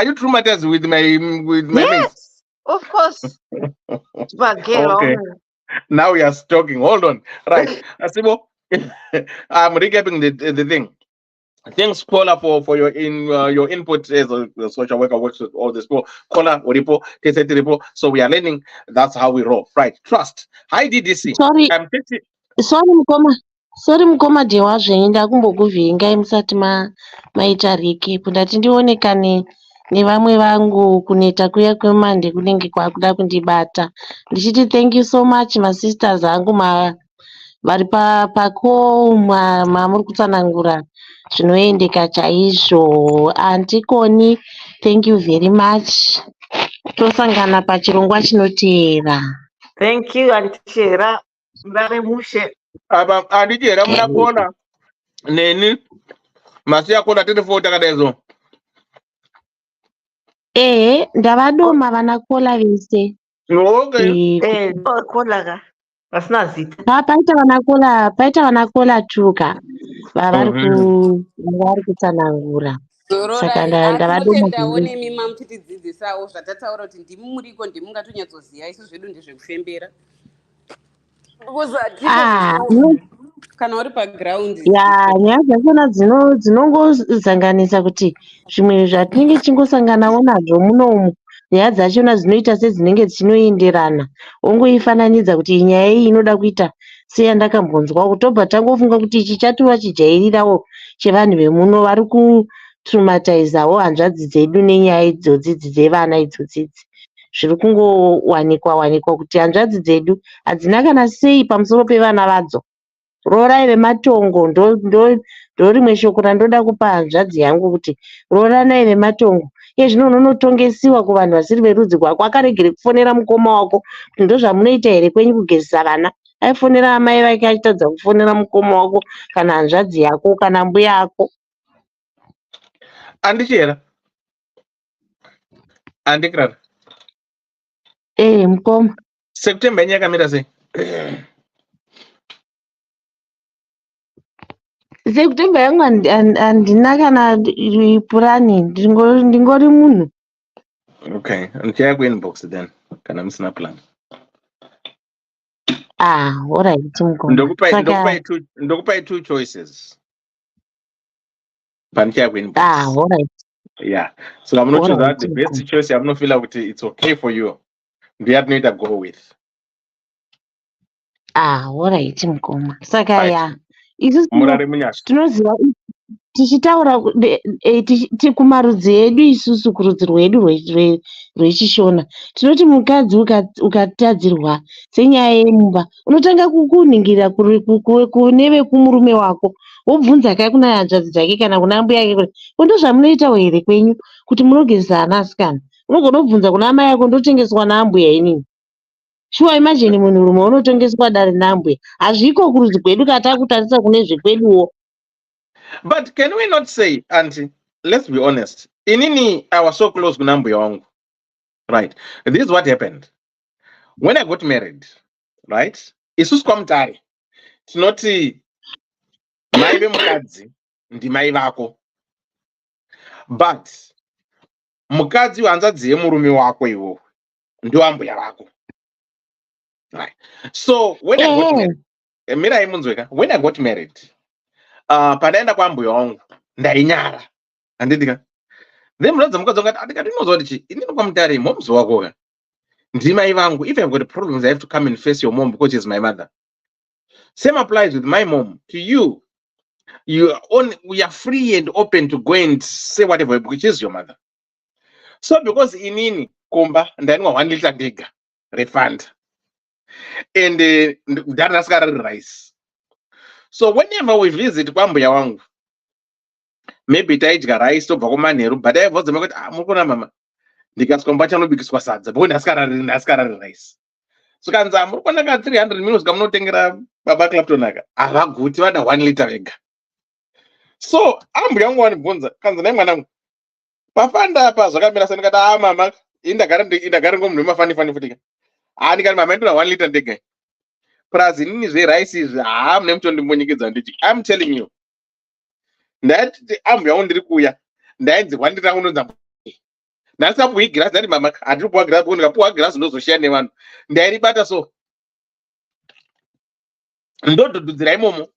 D: you traumatized with my
G: yes, of course.
D: Okay. Now we are talking. Hold on. Right. Asibo, I'm recapping the thing. Thanks, Kola, for your input as a social worker works with all this. Kola, Oripo, KCT Ripo. So we are learning. That's how we roll. Right. Trust. Hi, DDC.
E: Sorry. Sorry mukoma Dewa zveenda kumbokuvhingai musati maita recap. Ndati ndionekane nevamwe vangu kuneta kuya kwemande kunenge kwakuda kundibata. Ndichiti thank you so much masisters angu vari pako mamuri kutsanangura zvinoendeka chaizvo. Antikoni, thank you very much. Tosangana pachirongwa chinoteera.
G: Thank you, Antishera. Very much.
D: Andijera munakona neni masiya kona telefoni takadezo.
E: Ndavadoma vanakola vese.
D: Okay.
G: Kola pasina zita.
E: Paita vanakola tuka vari kutsanangura. Saka
F: ndavadoma nemi mamutidzidzisawo zvatataura kuti ndimi muriko ndimungatonyatsoziva, isu zvedu ndezvekufembera. Kana uri paground
E: nyaya dzachona dzinongozanganisa kuti zvimwe zvatinenge tichingosanganawo nazvo munomu, nyaya dzachona dzinoita sedzinenge dzichinoenderana. Ongoifananidza kuti nyaya iyi inoda kuita seyandakambonzwa, kutobva tangofunga kuti ichi chatova chijairirawo chevanhu vemuno vari kutraumatizawo hanzvadzi dzedu nenyaya idzodzidzi dzevana idzodzidzi. Zviri kungowanikwa kuti hanzvadzi dzedu hadzina kana sei pamusoro pevana vadzo. Rorai vematongo ndo rimwe shoko randoda kupa hanzvadzi yangu, kuti roranai vematongo. Iye zvino unonotongesiwa kuvanhu vasiri verudzi rwako. Akaregere kufonera mukoma wako kuti ndozvamunoita here kwenyu kugezesa vana. Aifonera amai vake achitadza kufonera mukoma wako kana hanzvadzi yako kana mbuya ako.
D: Andichera. Andikrara.
E: Mukoma.
D: September nyaka mira sei.
E: September yangu handina kana purani, ndingori munhu.
D: Okay, ndichaya kuinbox then kana musina plan.
E: Alright mukoma.
D: Ndokupai two choices. Pandichaya kuinbox.
E: Alright.
D: Yeah. So I'm not sure that the best choice I'm not feel like it's okay for you. We have to go with.
E: Alright mukoma. Saka isu tinoziva tichitaura kumarudzi edu isusu, kurudzi rwedu rwechishona, tinoti mukadzi ukatadzirwa senyaya yemumba unotanga kuningirira kune vekumurume wako, wobvunza kai kuna hanzvadzi dzake kana kuna mbuya yake kuti ndo zvamunoitawo here kwenyu kuti munogezesa ana asikana. Unogona kubvunza kuna amai yako ndotengeswa naambuya inini. Shuwa imagine munhurume unotongeswa dare naambuya. Hazviko kurudzi kwedu katakutarisa kune zvekweduwo.
D: But can we not say, Auntie, let's be honest, inini I was so close kunambuya wangu, right? This is what happened when I got married, right? Isusu kwamutare tinoti mai vemukadzi ndimai vako, but mukadzi wanzadzi yemurume wako iwo ndoambuya vako, right? So when I got married, mirai munzweka, when I got married, padaenda kwambuya wangu ndainyara handidika, then muradza mukadzi wangati andikati unozwa kuti inini kwamutare momuzi wako ndimai vangu. If I've got problems, I have to come and face your mom because she's my mother. Same applies with my mom to you. We are free and open to go and say whatever because she's your mother. So because inini kumba ndani 1 liter digger refund and that's got rice. So whenever we visit kwambuya wangu, maybe taidya rice tobva kumanheru, but aivhodza kuti mukona mama ndikasikomba chanobikiswa sadza because ndasikarari rice. So kanza muri kuona ka 300 minutes kamunotengera baba Clapton aka avaguti vada 1 liter vega. So ambuya wangu wanibvunza kanza nai mwanangu pafanda apa zvakamira sei, ndikati mama indagara ngomunhu wemafani futika, ndikati mama ndina 1 liter ndega plus inini zverice izvi mune mutondimbonyikidza nditi I'm telling you ndati ambuya wangu ndiri kuuya ndainzi 1 liter unonza ndasapuhwi girasi ndati mama handiri puwa girasi because ndikapuwa girasi ndozoshiya nevanhu ndairibata so ndodhodhudzira imomo.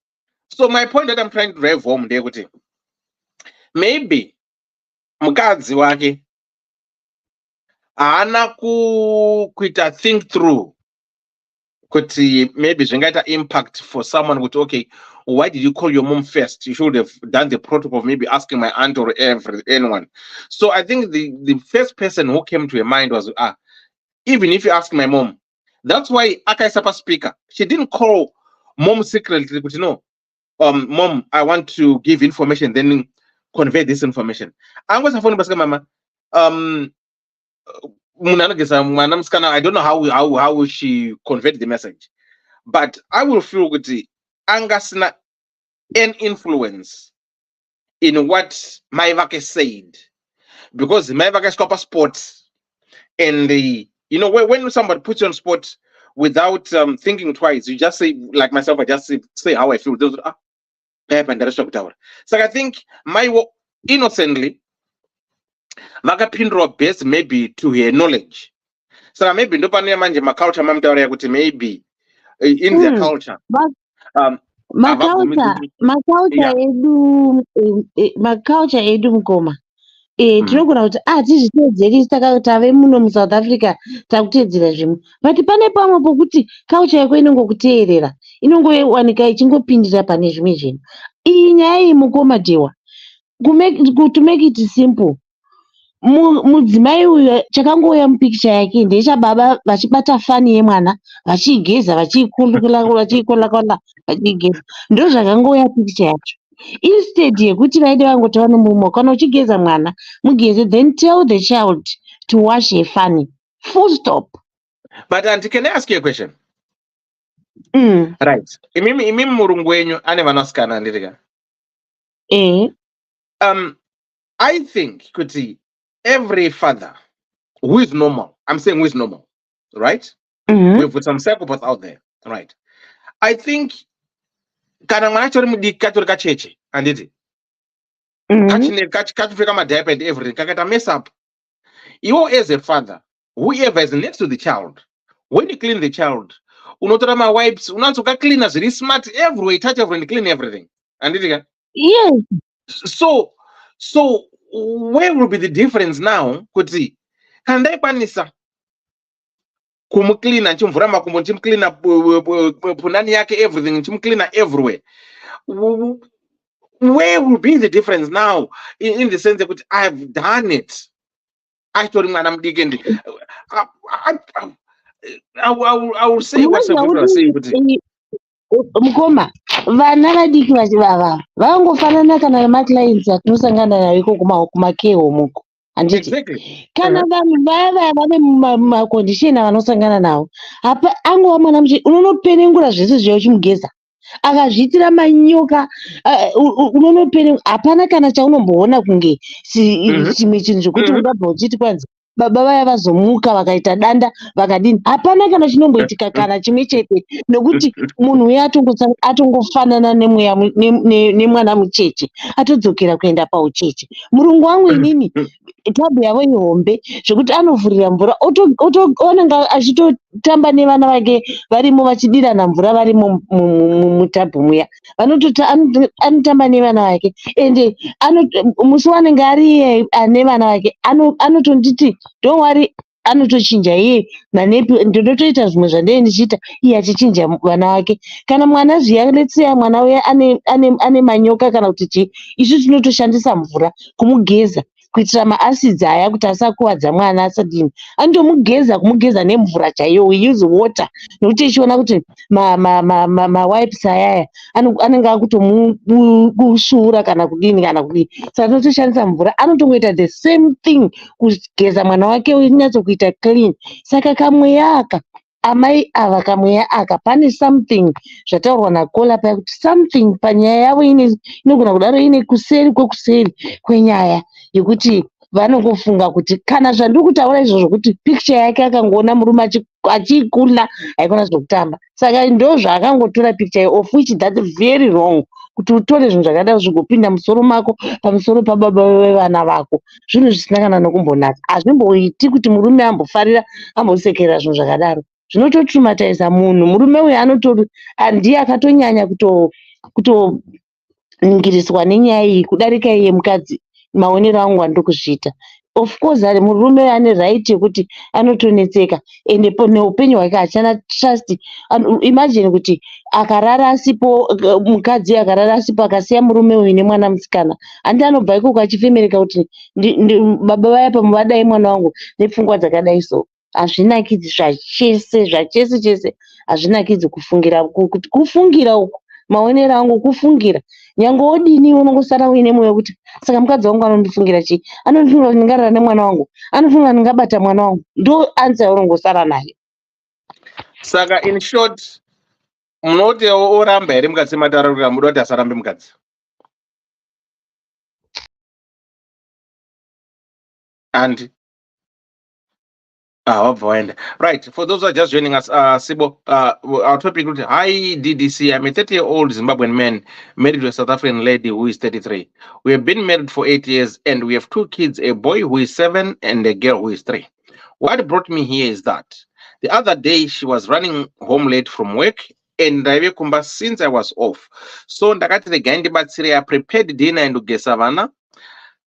D: So my point that I'm trying to drive home ndeyekuti maybe mukadzi wake haana kuita think through kuti maybe zvingaita impact for someone kuti okay, why did you call your mom first? You should have done the protocol of maybe asking my aunt or anyone. So I think the first person who came to her mind was even if you ask my mom, that's why Akaisapa speaker, she didn't call mom secretly, but mom, I want to give information, then convey this information. I was a phone basket mama. I don't know how she conveyed the message, but I will feel with the angasna an influence in what Maivake said, because Maivake is copper sports, and when somebody puts you on spot without thinking twice, you just say, like myself, I just say how I feel. So I think my innocently vakapindwa best maybe to her knowledge. So maybe ndopano manje maculture mamtaura kuti maybe in their culture
E: maculture edu mukoma tinogona kuti tizviteedzeri saka tave muno muSouth Africa takuteedzera zvimwe, but pane pamwe pokuti culture yako inongokuteerera, inongowanika ichingopindira pane zvimwe zvinhu. Iyi nyaya iyi mukoma dewa, to make it simple, mudzimai uyu chakangouya mupikicha yake ndechababa vachibata fani yemwana vachiigeza vachiikolakona vachiigeza, ndo zvakangouya pikicha yacho. Instead yekuti vaide vangoti vanomumo kana uchigeza mwana mugeze, then tell the child to wash her funny, full stop.
D: But auntie, can I ask you a question? Right, imimi murungu wenyu ane vanasikana ndirika? I think kuti every father who is normal, I'm saying who is normal, right? We've got some psychopaths out there, right? I think kana mwana chori mudiki katori kacheche anditi kachipfeka madhaipa and everything kakata mess up, you as a father, whoever is next to the child, when you clean the child unotora mawipes unatsoka clean zviri smart everywhere, touch everything, clean everything anditi.
E: Yes.
D: So where will be the difference now kuti kana ndaikwanisa kumcleana nchimvura makumbo nchimcleana punani yake everything nchimcleana everywhere, where will be the difference now in the sense that I've done it? I told him I'm digging. I will say what some people are saying, but
E: mukoma vana vadiki vachivava vangofanana kana nemaclients atinosangana nayo iko kumakeo muko handiti. Kana vanhu vaya vane makondisheni avanosangana nawo apa angova mwana muche unonopenengura zvese zveo chimugeza akazviitira manyoka unonopere hapana kana chaunomboona kunge chimwe chinhu zvokuti ungabva uchiti kwanzi baba vaya vazomuka vakaita danda vakadini, hapana kana chinomboitika kana chimwe chete, nokuti munhu uya atongofanana nemwana mucheche, atodzokera kuenda paucheche. Murungu wangu inini tabu yavo ihombe zvokuti anovhurira mvura onanga achitotamba nevana vake varimo vachidirana mvura varimo mutabhu muya, anotamba nevana vake ende musi wanenge ari ane vana vake anotonditi don't worry, anotochinja iye nanepi ndotoita zvimwe zvandee ndichiita iye achichinja vana vake. Kana mwana zviya letseya mwana uya ane manyoka kana kuti chii, isu tinotoshandisa mvura kumugeza kuitira maacidzi aya kuti asakuwadza mwana asadini, kumugeza nemvura chaiyo, we use water, nokuti ichiona kuti mawipes ayaya anenge akutomusvuura kana kudini kana kudini, saka tinotoshandisa mvura. Anotongoita the same thing kugeza mwana wake unyatsokuita clean. Saka kamweya aka amai ava, kamweya aka pane something zvataurwa nakola paya kuti something panyaya yavo inogona kudaro ine kuseri kwekuseri kwenyaya yekuti vanongofunga kuti kana zvandiri kutaura izvozvo kuti picture yake akangoona murume achikula haikona zvokutamba, saka ndo zvaakangotora picture of which that's very wrong, kuti utore zvinhu zvakadaro zvigopinda musoro mako pamusoro pababa vevana vako, zvinhu zvisina kana nokumbonaka. Hazvimboiti kuti murume ambofarira ambosekerera zvinhu zvakadaro, zvinototrumatiza munhu. Murume uyu ndiye akatonyanya kutoningiriswa nenyaya iyi kudarika iye mukadzi. Maonero angu andiri kuzviita, of course ari murume ane right yekuti anotonetseka ende neupenyu hwake hachana trust. Imagine kuti akarara asipo, mukadzi akarara asipo akasiya murume uyu nemwana musikana, handi anobva ikoko achifemereka kuti baba vaya pamuvadai mwana wangu nepfungwa dzakadai so. Hazvinakidzi zvachese chese, hazvinakidzi kufungira uku. Maonero angu kufungira, nyange wodini unongosara uine mwoyo kuti saka mukadzi wangu anondifungira chii, anondifungira kuti ndingarara nemwana wangu, anofunga ndingabata mwana wangu, ndo ansa yaunongosara nayo.
D: Saka in short, munoti oramba here mukadzi mataraurira, muda kuti asarambe mukadzi? And right, for those who are just joining us, Sibo, our topic is, hi DDC, I'm a 30-year-old Zimbabwean man married to a South African lady who is 33. We have been married for 8 years and we have 2 kids, a boy who is 7 and a girl who is 3. What brought me here is that the other day she was running home late from work and since I was off, so ndakati regai ndibatsire, I prepared dinner and kugesa vana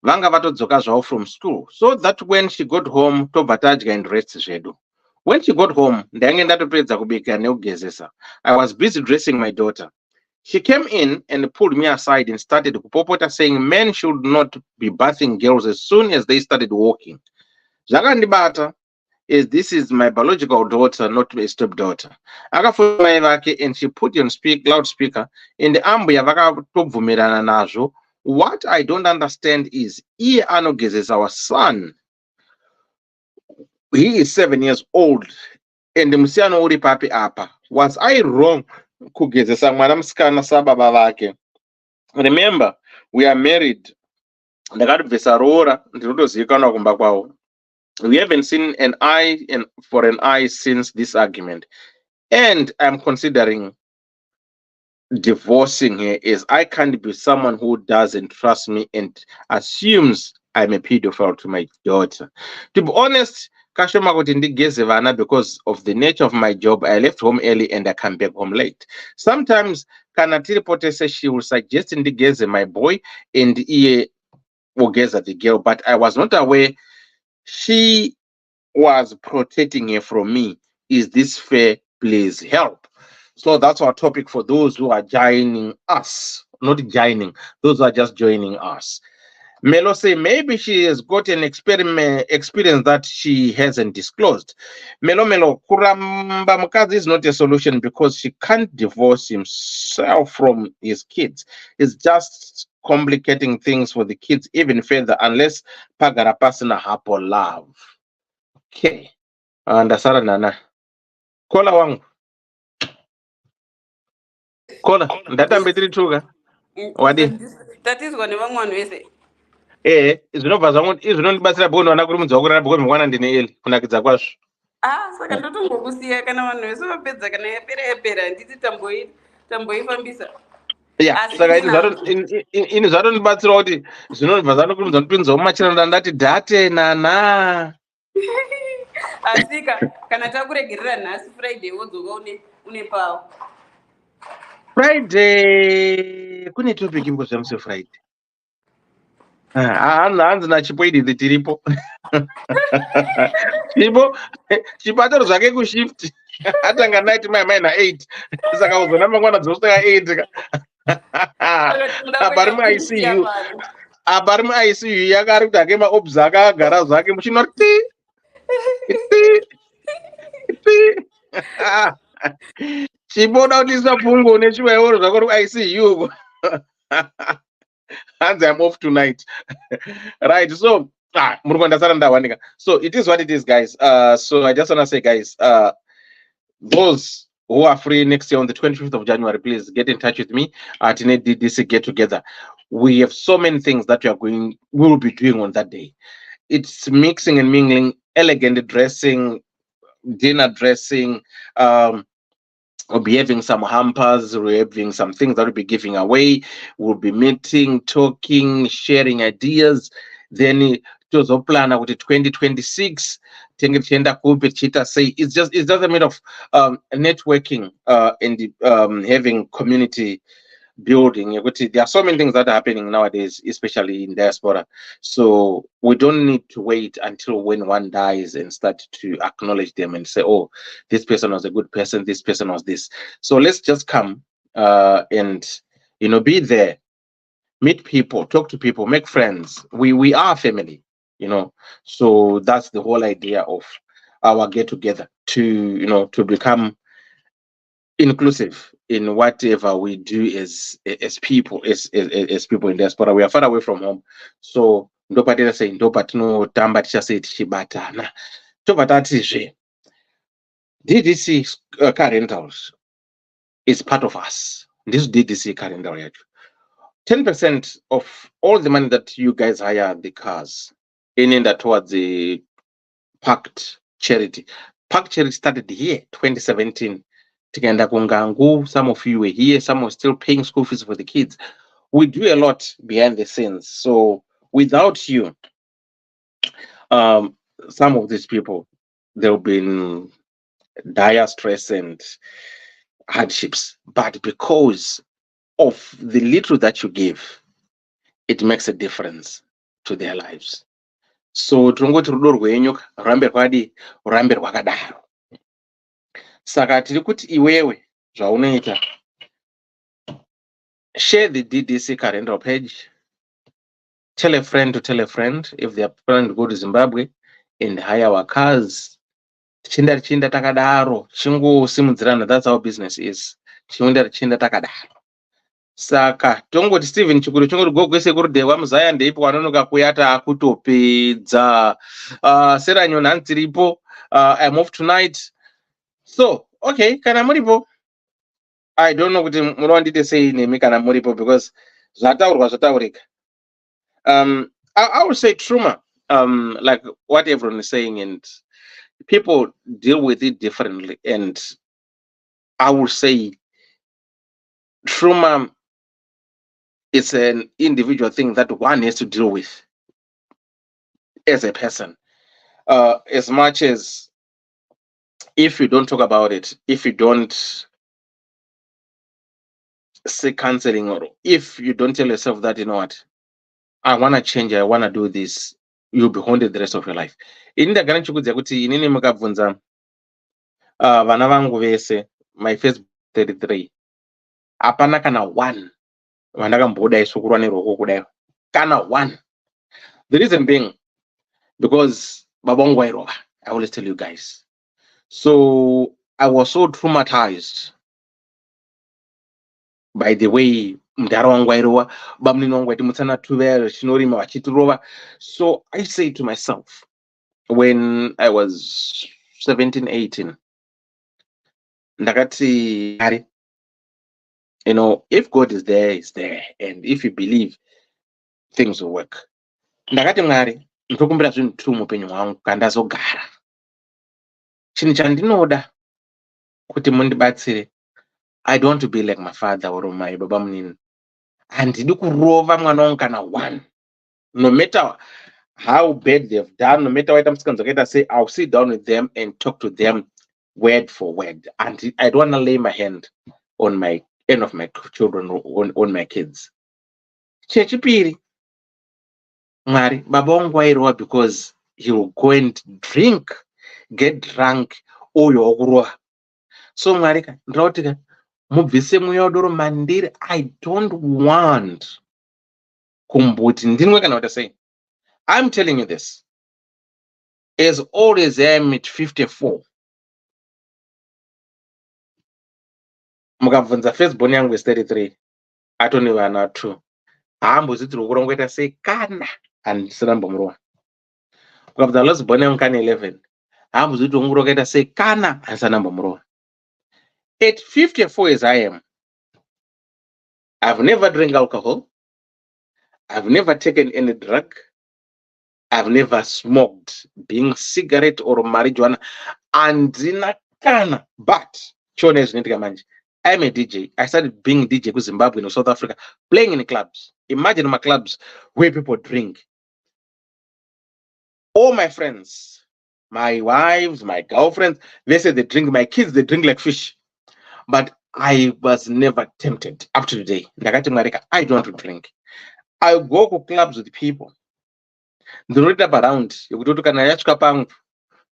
D: vanga vatodzoka zvavo from school, so that when she got home tobva tadya and rest zvedu. When she got home ndainge ndatopedza kubika nekugezesa. I was busy dressing my daughter. She came in and pulled me aside and started kupopota saying men should not be bathing girls as soon as they started walking. Zvakandibata, as this is my biological daughter, not a stepdaughter. Akafuna mai vake and she put on loudspeaker and ambo yavakatobvumirana nazvo. What I don't understand is, iye anogezesa our son. He is 7 years old and musiano uri papi apa. Was I wrong kugezesa mwana musikana sababa vake? Remember, we are married. Ndakatobvesa roora ndinotozivikanwa kumba kwavo. We haven't seen an eye for an eye since this argument, and I'm considering divorcing her, as I can't be someone who doesn't trust me and assumes I'm a pedophile to my daughter. To be honest, kashoma kuti ndigeze vana because of the nature of my job. I left home early and I come back home late. Sometimes kana tiripotese she will suggest ndigeze my boy and iye ogeza the girl, but I was not aware she was protecting her from me. Is this fair? Please help. So that's our topic for those who are joining us, not joining, those who are just joining us. Melo say maybe she has got an experience that she hasn't disclosed. Melo, kuramba mukadzi is not a solution because she can't divorce himself from his kids. It's just complicating things for the kids even further unless pagara pasina hapo love. Okay. Ndasara nana. Kola wangu. Kola, ndatambe tiri tuka. Wadi.
F: Tatizwa nevamwe vanhu vese.
D: Zvinobva zvangu izvinondibatsira bhono kuri munzi wakurara bhono mwana ndine eli kunakidza kwazvo.
F: Saka ndotongokusiya kana vanhu vese vapedza kana yapera handiti tamboifambisa.
D: Saka ini zvatondibatsira kuti zvinobva zvanokurumidza kundipinzawo mumachiranda ndati dhate nana.
F: Asika kana takuregerera nhasi Friday wodzoka une pawo.
D: Friday kune topic imbozvamuse Friday. Hanzi nachipo ididi tiripo. Chibataro zvake kushift. Atanga night mai na 8. Saka uzona mangwana dzosvika 8. Apari mu-ICU yakari kuti ake maobs akagara zvake muchino ti. Chiboda kuti isapungo nechiwairo zvako ku-ICU. Hands I'm off tonight. Right, so so it is what it is, guys. So I just want to say, guys, those who are free next year on the 25th of January, please get in touch with me at Ddc Get Together. We have so many things that we will be doing on that day. It's mixing and mingling, elegant dressing, dinner dressing, we'll be having some hampers, we're having some things that we'll be giving away. We'll be meeting, talking, sharing ideas. Then to plan out 2026. It's just a matter of networking and having community building. There are so many things that are happening nowadays, especially in diaspora. So we don't need to wait until when one dies and start to acknowledge them and say, oh, this person was a good person, this person was this. So let's just come and be there, meet people, talk to people, make friends. We are family, so that's the whole idea of our get together, to become inclusive in whatever we do as people, as people in diaspora. We are far away from home, so ndopatera sei ndopatinotamba tichasei tichibatana tobva tatizve DDC car rentals is part of us. This DDC car rental yacho 10% of all the money that you guys hire the cars in that towards the parked charity. Parked charity started here 2017. Some of you were here, some were still paying school fees for the kids. We do a lot behind the scenes. So without you, some of these people, there have been dire stress and hardships. But because of the little that you give, it makes a difference to their lives. So tinongoti rudo rwenyu rurambe rwakadaro. Saka tiri kuti iwewe zvaunoita, share the DDC calendar page, tell a friend to tell a friend if they are planning to go to Zimbabwe and hire our cars. Chinda takadaro, chingosimudzirana, that's how business is. Chinda takadaro. Saka tongoti Steven chikuru chongoti gogwese kurudewa muzaya ndeipo wanonoka kuyata akutopedza. Seranyo nanziripo, I'm off tonight. So, okay, kana muripo? I don't know kuti murondite sei nemi kana muripo, because zvataurika. I would say trauma, like what everyone is saying, and people deal with it differently. And I would say trauma is an individual thing that one has to deal with as a person. As much as if you don't talk about it, if you don't seek counseling, or if you don't tell yourself that, you know what, I want to change, I want to do this, you'll be haunted the rest of your life. Ini ndagara nchikudziya kuti inini mukabvunza vana vangu vese, my Facebook 33, hapana kana one vandakamboda isukurwa neroko kudai, kana one. The reason being, because baba vangu vairova, I always tell you guys. So I was so traumatized by the way mudhara wangu vairova, bamunini wangu vaiti mutsana tuvera chinorima vachitirova. So I say to myself, when I was 17, 18, ndakati ari You know, if God is there, He's there. And if you believe, things will work. Ndakati Mwari, ndikukumbira zvinhu 2 muupenyu hwangu kandazogara. Chinhu chandinoda kuti mundibatsire. I don't want to be like my father or my baba munini. Handidi kurova mwana wangu kana 1. No matter how bad they've done, no matter what I'm going say, I'll sit down with them and talk to them word for word. And I don't want to lay my hand on my end of my children, on my kids. Chechipiri, Mwari, baba wangu wairova because he will go and drink, get drunk, oyokurwa. So Mwari, ndinotika mubvise mweya wodoro mandiri. I don't want kumbuti ndinwe kana what I say. I'm telling you this. As old as I am at 54, mukabvunza firstborn yangu is 33, atoni vana 2. Haambozitiri kurongoita sei kana handisina mbomurova. Mukabvunza lastborn yangu kana 11, haambozitiri kungoita sei kana handisina mbomurova. At 54 as I am, I've never drank alcohol. I've never taken any drug. I've never smoked, being cigarette or marijuana. Andina kana. But I'm a DJ. I started being DJ in Zimbabwe, in South Africa, playing in clubs. Imagine my clubs where people drink. All my friends, my wives, my girlfriends, they say they drink. My kids, they drink like fish. But I was never tempted up to today. I don't want to drink. I go to clubs with people. Ndinoita around. Yekuti kana yasvika pangu,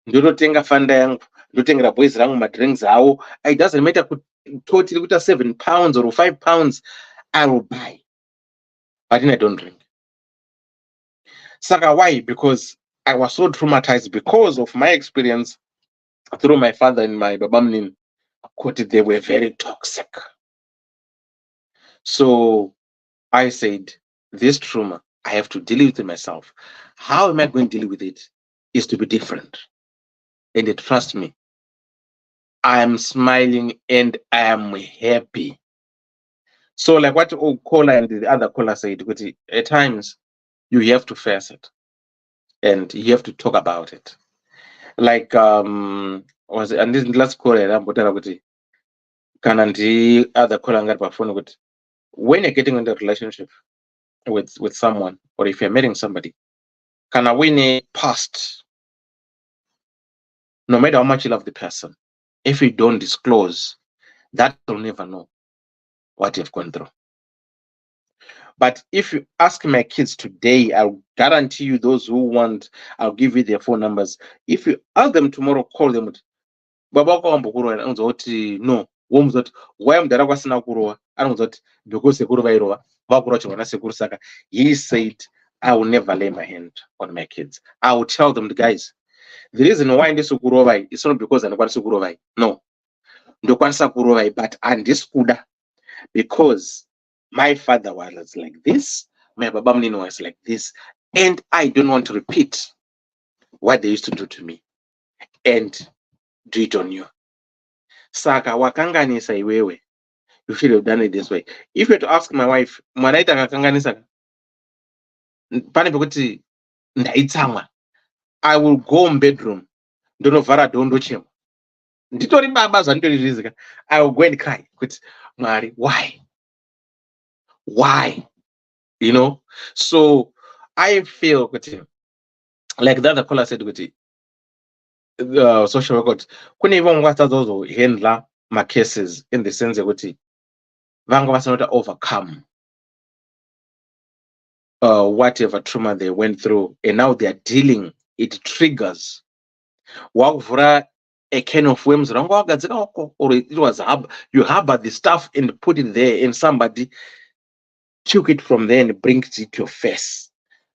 D: ndonotenga fanda yangu, ndotengera boys rangu madrinks awo. It doesn't matter kuti totally kuita 7 pounds or 5 pounds, I will buy. But then I don't drink. Saka, why? Because I was so traumatized because of my experience through my father and my babamnin. They were very toxic. So I said, this trauma, I have to deal with it myself. How am I going to deal with it? Is to be different. And trust me, I am smiling and I am happy. So like what old caller and the other caller said, at times you have to face it and you have to talk about it. Like was and this last caller Kanandi other caller when you're getting into a relationship with someone, or if you're meeting somebody, can I win a past? No matter how much you love the person, if you don't disclose, that will never know what you've gone through. But if you ask my kids today, I'll guarantee you those who want, I'll give you their phone numbers. If you ask them tomorrow, call them. Baba no. Why am Darabasana Kuroa? I don't know because he said, I will never lay my hand on my kids. I will tell them, guys, the reason why this Ukurovai is not because I'm Sukurovai. No. But and this Kuda, because my father was like this, my babamnin was like this, and I don't want to repeat what they used to do to me and do it on you. Saka wakanganisa iwewe. You should have done it this way. If you were to ask my wife, mwanaita kakanganisa, pane pekuti ndaitsamwa, I will go in bedroom, ndonovhara dondo chemo. Nditori baba zvanditori rizika. I will go and cry. Kuti Mwari, why? Why? You know? So I feel kuti, like the other caller said, kuti social records, kune even what those handler my cases in the sense that vanga was not overcome whatever trauma they went through, and now they are dealing. It triggers a can of worms, or it was you harbor the stuff and put it there, and somebody took it from there and brings it to your face.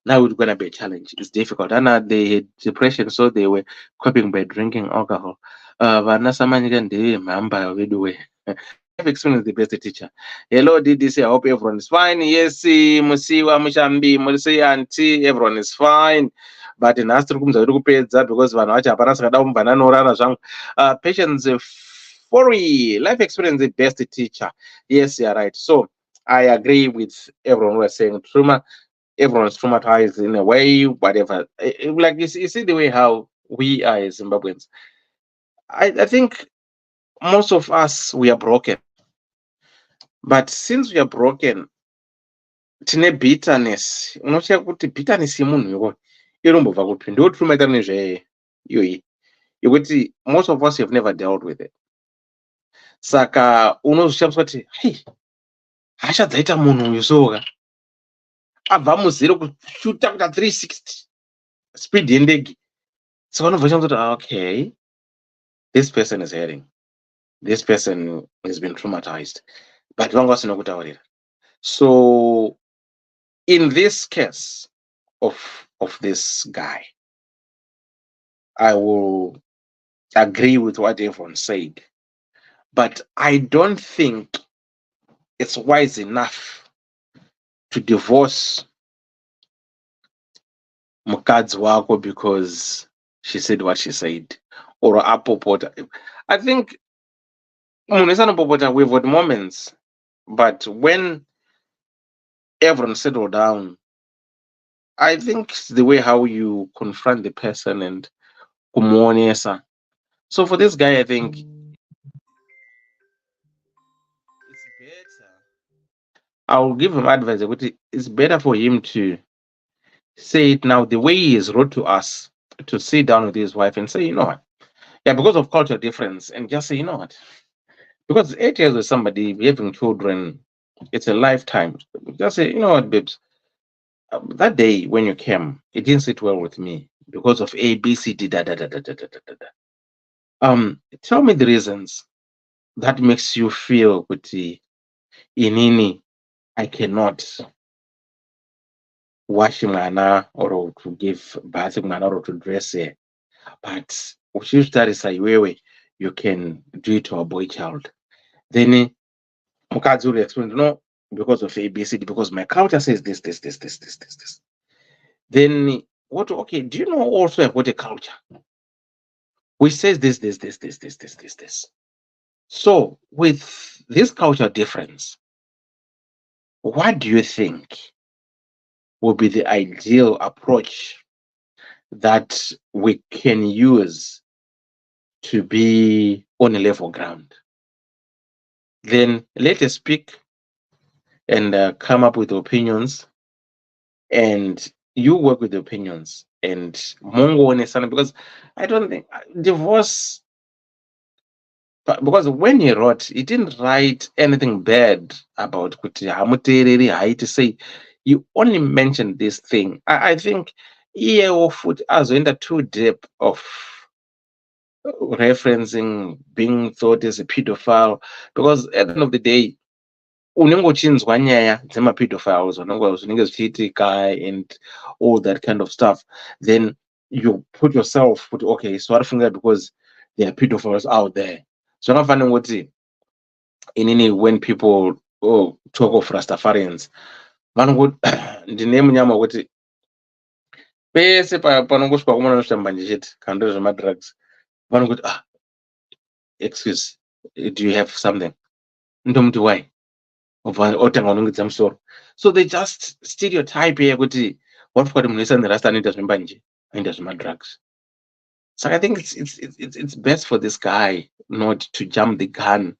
D: Now it's gonna be a challenge. It's difficult. And they had depression, so they were coping by drinking alcohol. I've experienced the best teacher. Hello, Ddc. I hope everyone is fine. Yes, Musiwa, Mushambi, Musi, Auntie, everyone is fine. But in Astro because patients Fori, life experience the best teacher. Yes, you're right. So I agree with everyone who was saying trauma. Everyone's traumatized in a way, whatever. Like you see the way how we are as Zimbabweans. I think most of us we are broken. But since we are broken, tine bitterness. Unocheka kuti bitterness yemunhu iwoyo inombobva kupi? Ndo trauma ita nezve iyoyi. Yekuti most of us have never dealt with it. Saka unozoshamswa kuti hey, hasha dzaita munhu uyu soka abva muzero kushuta kuita 360 speed yendege. Saka unobva shamswa kuti okay, this person is hurting, this person has been traumatized, but vanga vasina kutaurira. So in this case of this guy, I will agree with what everyone said, but I don't think it's wise enough to divorce mukadzi wako because she said what she said or apopota. I think we've had moments, but when everyone settled down, I think it's the way how you confront the person and kumuonesa. So for this guy, I think it's better. I'll give him advice. It's better for him to say it now the way he is wrote to us, to sit down with his wife and say, you know what? Yeah, because of culture difference, and just say, you know what? Because 8 years with somebody, having children, it's a lifetime. Just say, you know what, babes? That day when you came, it didn't sit well with me because of A, B, C, D, da, da, da, da, da, da, da, da. Tell me the reasons that makes you feel with the inini I cannot wash mwana or to give bath mwana or to dress her, but you can do it to a boy child. Then mukadzi will explain, no, because of ABCD, because my culture says this. Then what? Okay, do you know also about a culture which says this? So with this culture difference, what do you think will be the ideal approach that we can use to be on a level ground? Then let us speak and come up with opinions, and you work with the opinions and mongo on a, because I don't think divorce, because when he wrote, he didn't write anything bad about kuti hamuteereri haiti say. You only mentioned this thing. I think iyewo futi azoenda too deep of referencing being thought as a pedophile, because at the end of the day unengochinzwa nyaya dzemapedophiles zvinenge zvichiitika and all that kind of stuff, then you put yourself put, okay, so warifunga because there are pedophiles out there. Zvakafanira kuti inini when people talk of Rastafarians, vanongoti ndine munyama wekuti pese panongosvika kumwana nosvita mbanje chete kana ndo zvemadrugs, vanongoti excuse, do you have something? Ndomuti why? Otanga unongedza musoro. So they just stereotype here kuti wafuka kuti munhu wese nerasta anoita zvembanje, anoita zvemadrugs. So I think it's best for this guy not to jump the gun,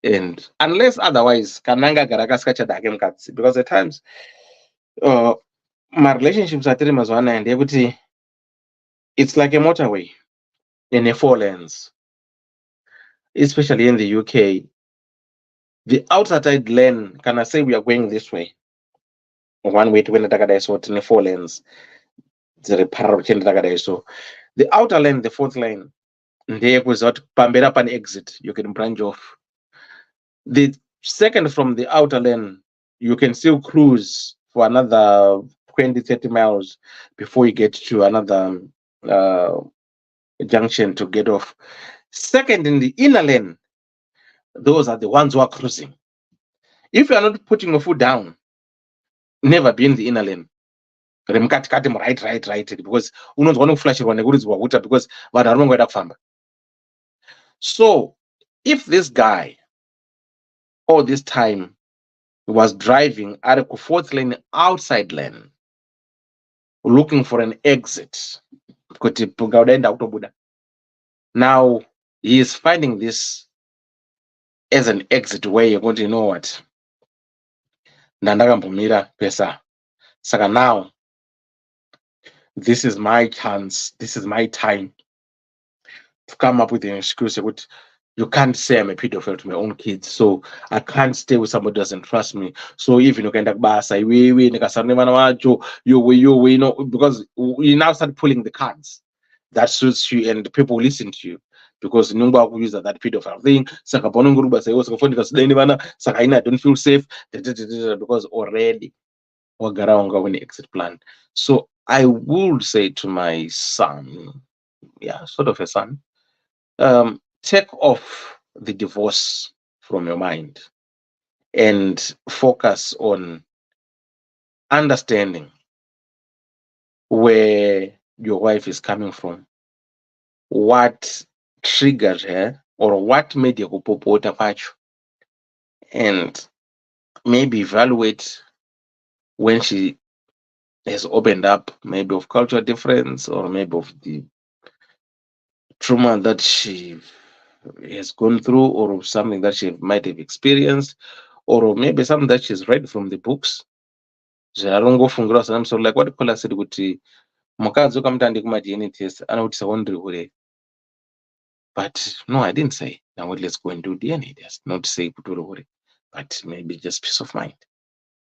D: and unless otherwise kananga agara akasikachada hake mukadzi, because at times my relationships atiri mazuva anaya ndeyekuti it's like a motorway in a 4 lanes, especially in the UK. The outside lane, can I say we are going this way, one way to win the 4 lanes, the outer lane, the 4th lane, there was out pambera pan exit, you can branch off. The second from the outer lane, you can still cruise for another 20-30 miles before you get to another junction to get off. Second, in the inner lane, those are the ones who are cruising. If you are not putting your foot down, never be in the inner lane. Right, because unonzwa nokuflashirwa nekuridzwa kuta because vanhu vari vangoenda kufamba. So if this guy all this time was driving at a fourth lane outside lane looking for an exit, now he is finding this as an exit where you're going to, you know what, ndandakambomira pesa, saka now this is my chance, this is my time to come up with an excuse. You can't say I'm a pedophile to my own kids, so I can't stay with somebody who doesn't trust me. So even you can basa you know, because you now start pulling the cards that suits you and people listen to you because nungba use that pedophile thing. Saka bonunguruba say saka I don't feel safe because already when exit plan. So I would say to my son, yeah, sort of a son, take off the divorce from your mind and focus on understanding where your wife is coming from, what triggered her or what made you kupopota kwacho, and maybe evaluate when she has opened up, maybe of cultural difference or maybe of the trauma that she has gone through or something that she might have experienced or maybe something that she's read from the books. So like what Kola said kuti mukadzi ukamutandi kuma-DNA test anoti saundiri. But no, I didn't say now let's go and do DNA test, not say kuti but maybe just peace of mind.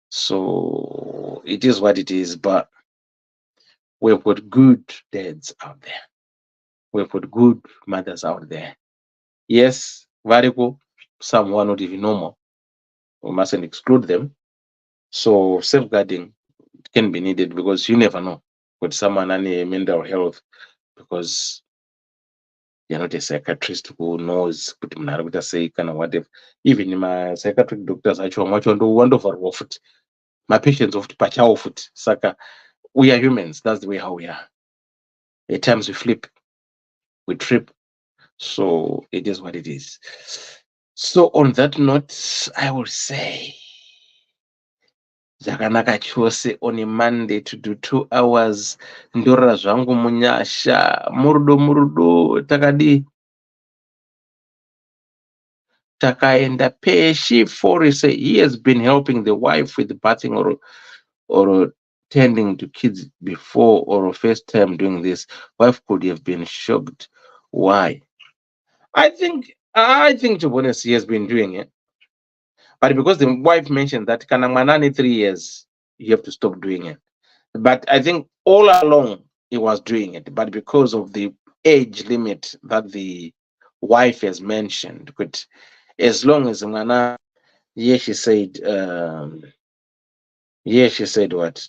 D: So it is what it is, but we've got good dads out there, we've got good mothers out there. Yes, variable, some who are not even normal, we mustn't exclude them. So safeguarding can be needed because you never know with someone any mental health, because you're not a psychiatrist who knows say kind of whatever. Even my psychiatric doctors actually much wonderful foot. My patients of pachaw foot. Saka, we are humans, that's the way how we are. At times we flip, we trip. So it is what it is. So on that note, I will say zvakanaka chose on a Monday to do 2 hours ndorora zvangu munyasha murudo takadi takaenda peshi for say he has been helping the wife with the bathing or tending to kids before or first time doing this. Wife could have been shocked. Why? I think to be honest, he has been doing it. But because the wife mentioned that Kanangmanani 3 years, you have to stop doing it. But I think all along he was doing it. But because of the age limit that the wife has mentioned, but as long as Mana, she said what?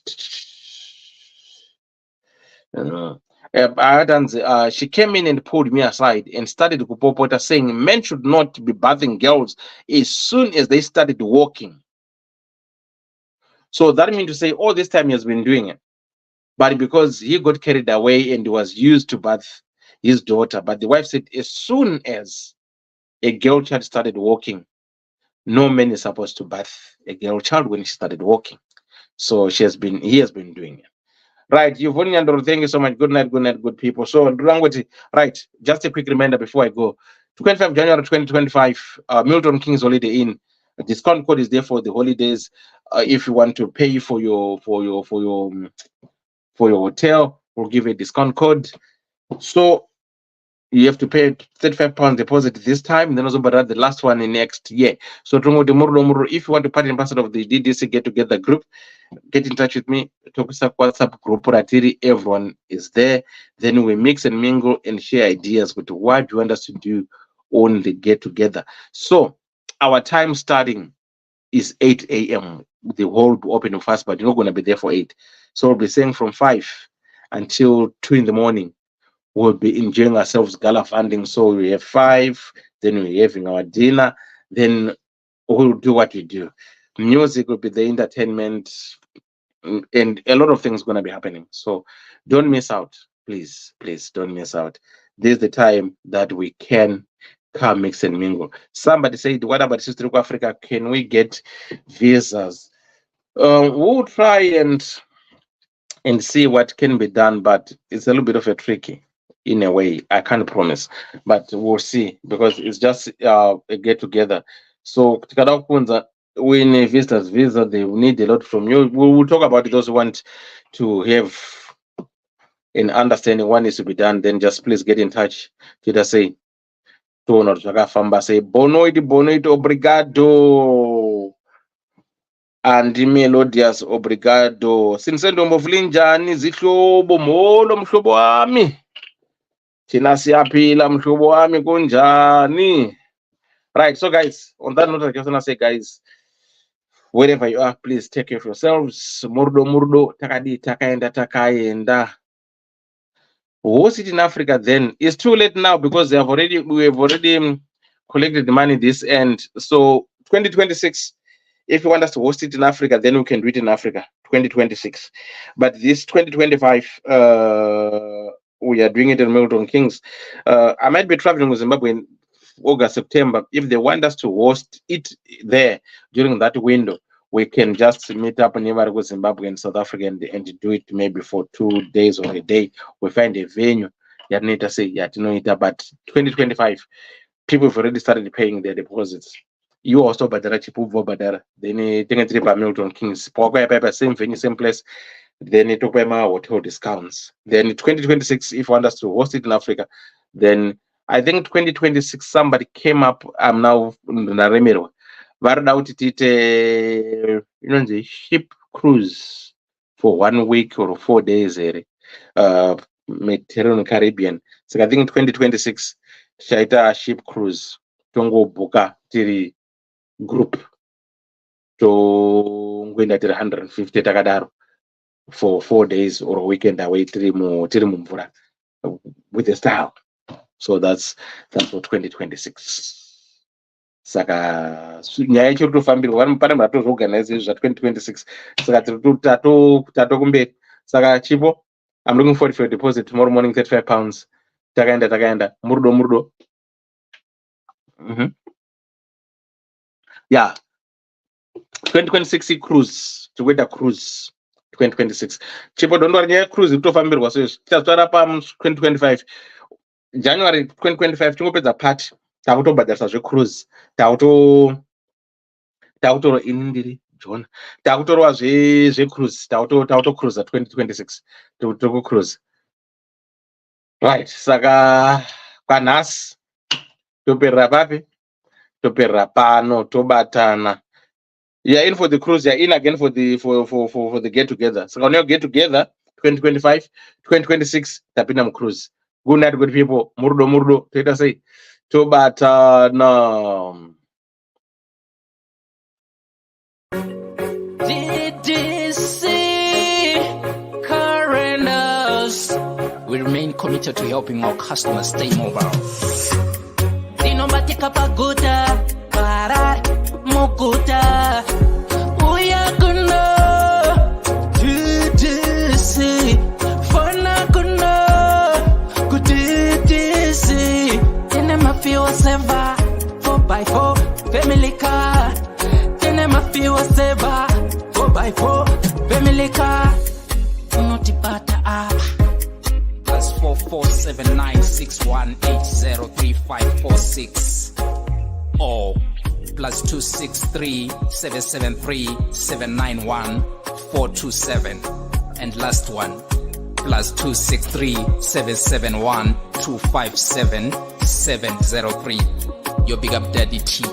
D: She came in and pulled me aside and started kupopota saying men should not be bathing girls as soon as they started walking. So that means to say all this time he has been doing it, but because he got carried away and was used to bath his daughter. But the wife said as soon as a girl child started walking, no man is supposed to bath a girl child when she started walking. So he has been doing it. Right, Yvonne Nyandoro, thank you so much. Good night, good people. So, right, just a quick reminder before I go. 25 January 2025, Milton Keynes Holiday Inn. A discount code is there for the holidays. If you want to pay for your hotel, we'll give a discount code. So you have to pay £35 deposit this time, then also but the last one in next year. So if you want to part ambassador of the DDC get together group, get in touch with me. Talk WhatsApp group, everyone is there. Then we mix and mingle and share ideas with what you want us to do on the get together. So our time starting is 8 a.m. The hall will open fast, but you're not going to be there for 8. So we'll be saying from 5 until 2 in the morning. We'll be enjoying ourselves gala funding. So we have 5, then we're having our dinner, then we'll do what we do. Music will be the entertainment, and a lot of things going to be happening. So don't miss out. Please don't miss out. This is the time that we can come mix and mingle. Somebody said, what about Sister Africa? Can we get visas? We'll try and see what can be done, but it's a little bit of a tricky in a way. I can't promise, but we'll see, because it's just a get together. So when a visitor's visa, they will need a lot from you. We'll talk about those who want to have an understanding what needs to be done. Then just please get in touch. Just say, say bonoid, obrigado. And melodious obrigado. Sinsendo mvlinjani zihlobo molo mhlobo wami. Thina siyaphila mhlobo wami kunjani. Right, so guys, on that note, I just want to say, guys, wherever you are, please take care of yourselves. Murdo, takaenda. Host it in Africa then. It's too late now because we have already collected the money this end. So 2026, if you want us to host it in Africa, then we can do it in Africa, 2026. But this 2025, we are doing it in Milton Keynes. I might be traveling with Zimbabwe in August, September. If they want us to host it there during that window, we can just meet up in Zimbabwe and South Africa and do it maybe for 2 days or a day. We find a venue. But 2025, people have already started paying their deposits. You also badara chipuvo badara. Then take a trip at Milton Keynes. Same venue, same place. Then it took my hotel discounts. Then 2026, if you want us to host it in Africa, then I think 2026 somebody came up. I'm now in Naremero. Out it the ship cruise for 1 week or 4 days Mediterranean Caribbean. So I think 2026 shaita ship cruise tongo boka tiri group to ngwenda tiri 150 takadaro for 4 days or a weekend away tiri mumvura with a style. So that's for 2026. Saka nyaya chiri kutofambirwa pane matozoorganize izvi 2026. Saka tato kumberi. Saka chipo, I'm looking forward for your deposit tomorrow morning, £35. Takaenda murdo. Yeah, 2026 cruise, together cruise 2026. Chipo, don't worry, nyaya cruise kutofambirwa. So tichazvara pa 2025 January 2025 tingopedza party. Takutobhadharisa zvecruise, takutoro inindiri John, takutorwa zvecruise, takutocruisa 2026, tokocruise. Right, saka panhasi toperera papi? Toperera pano, tobatana. You're in for the cruise, you're in again for the get together. So when you get together 2025, 2026 tapinda mucruise. Good night, good people. Murdo, toita say tobatana.
A: Ddc Current. We remain committed to helping our customers stay mobile. Dinomatika paguta, parar, muguta. Uyakuna, Ddc, Fonakuna, Ddc. Feel saver 4x4 family car. Tenema feel saver 4x4 family car. Notipata app +447961803546 or +263773791 and last one +263771257 703. Your big up daddy T.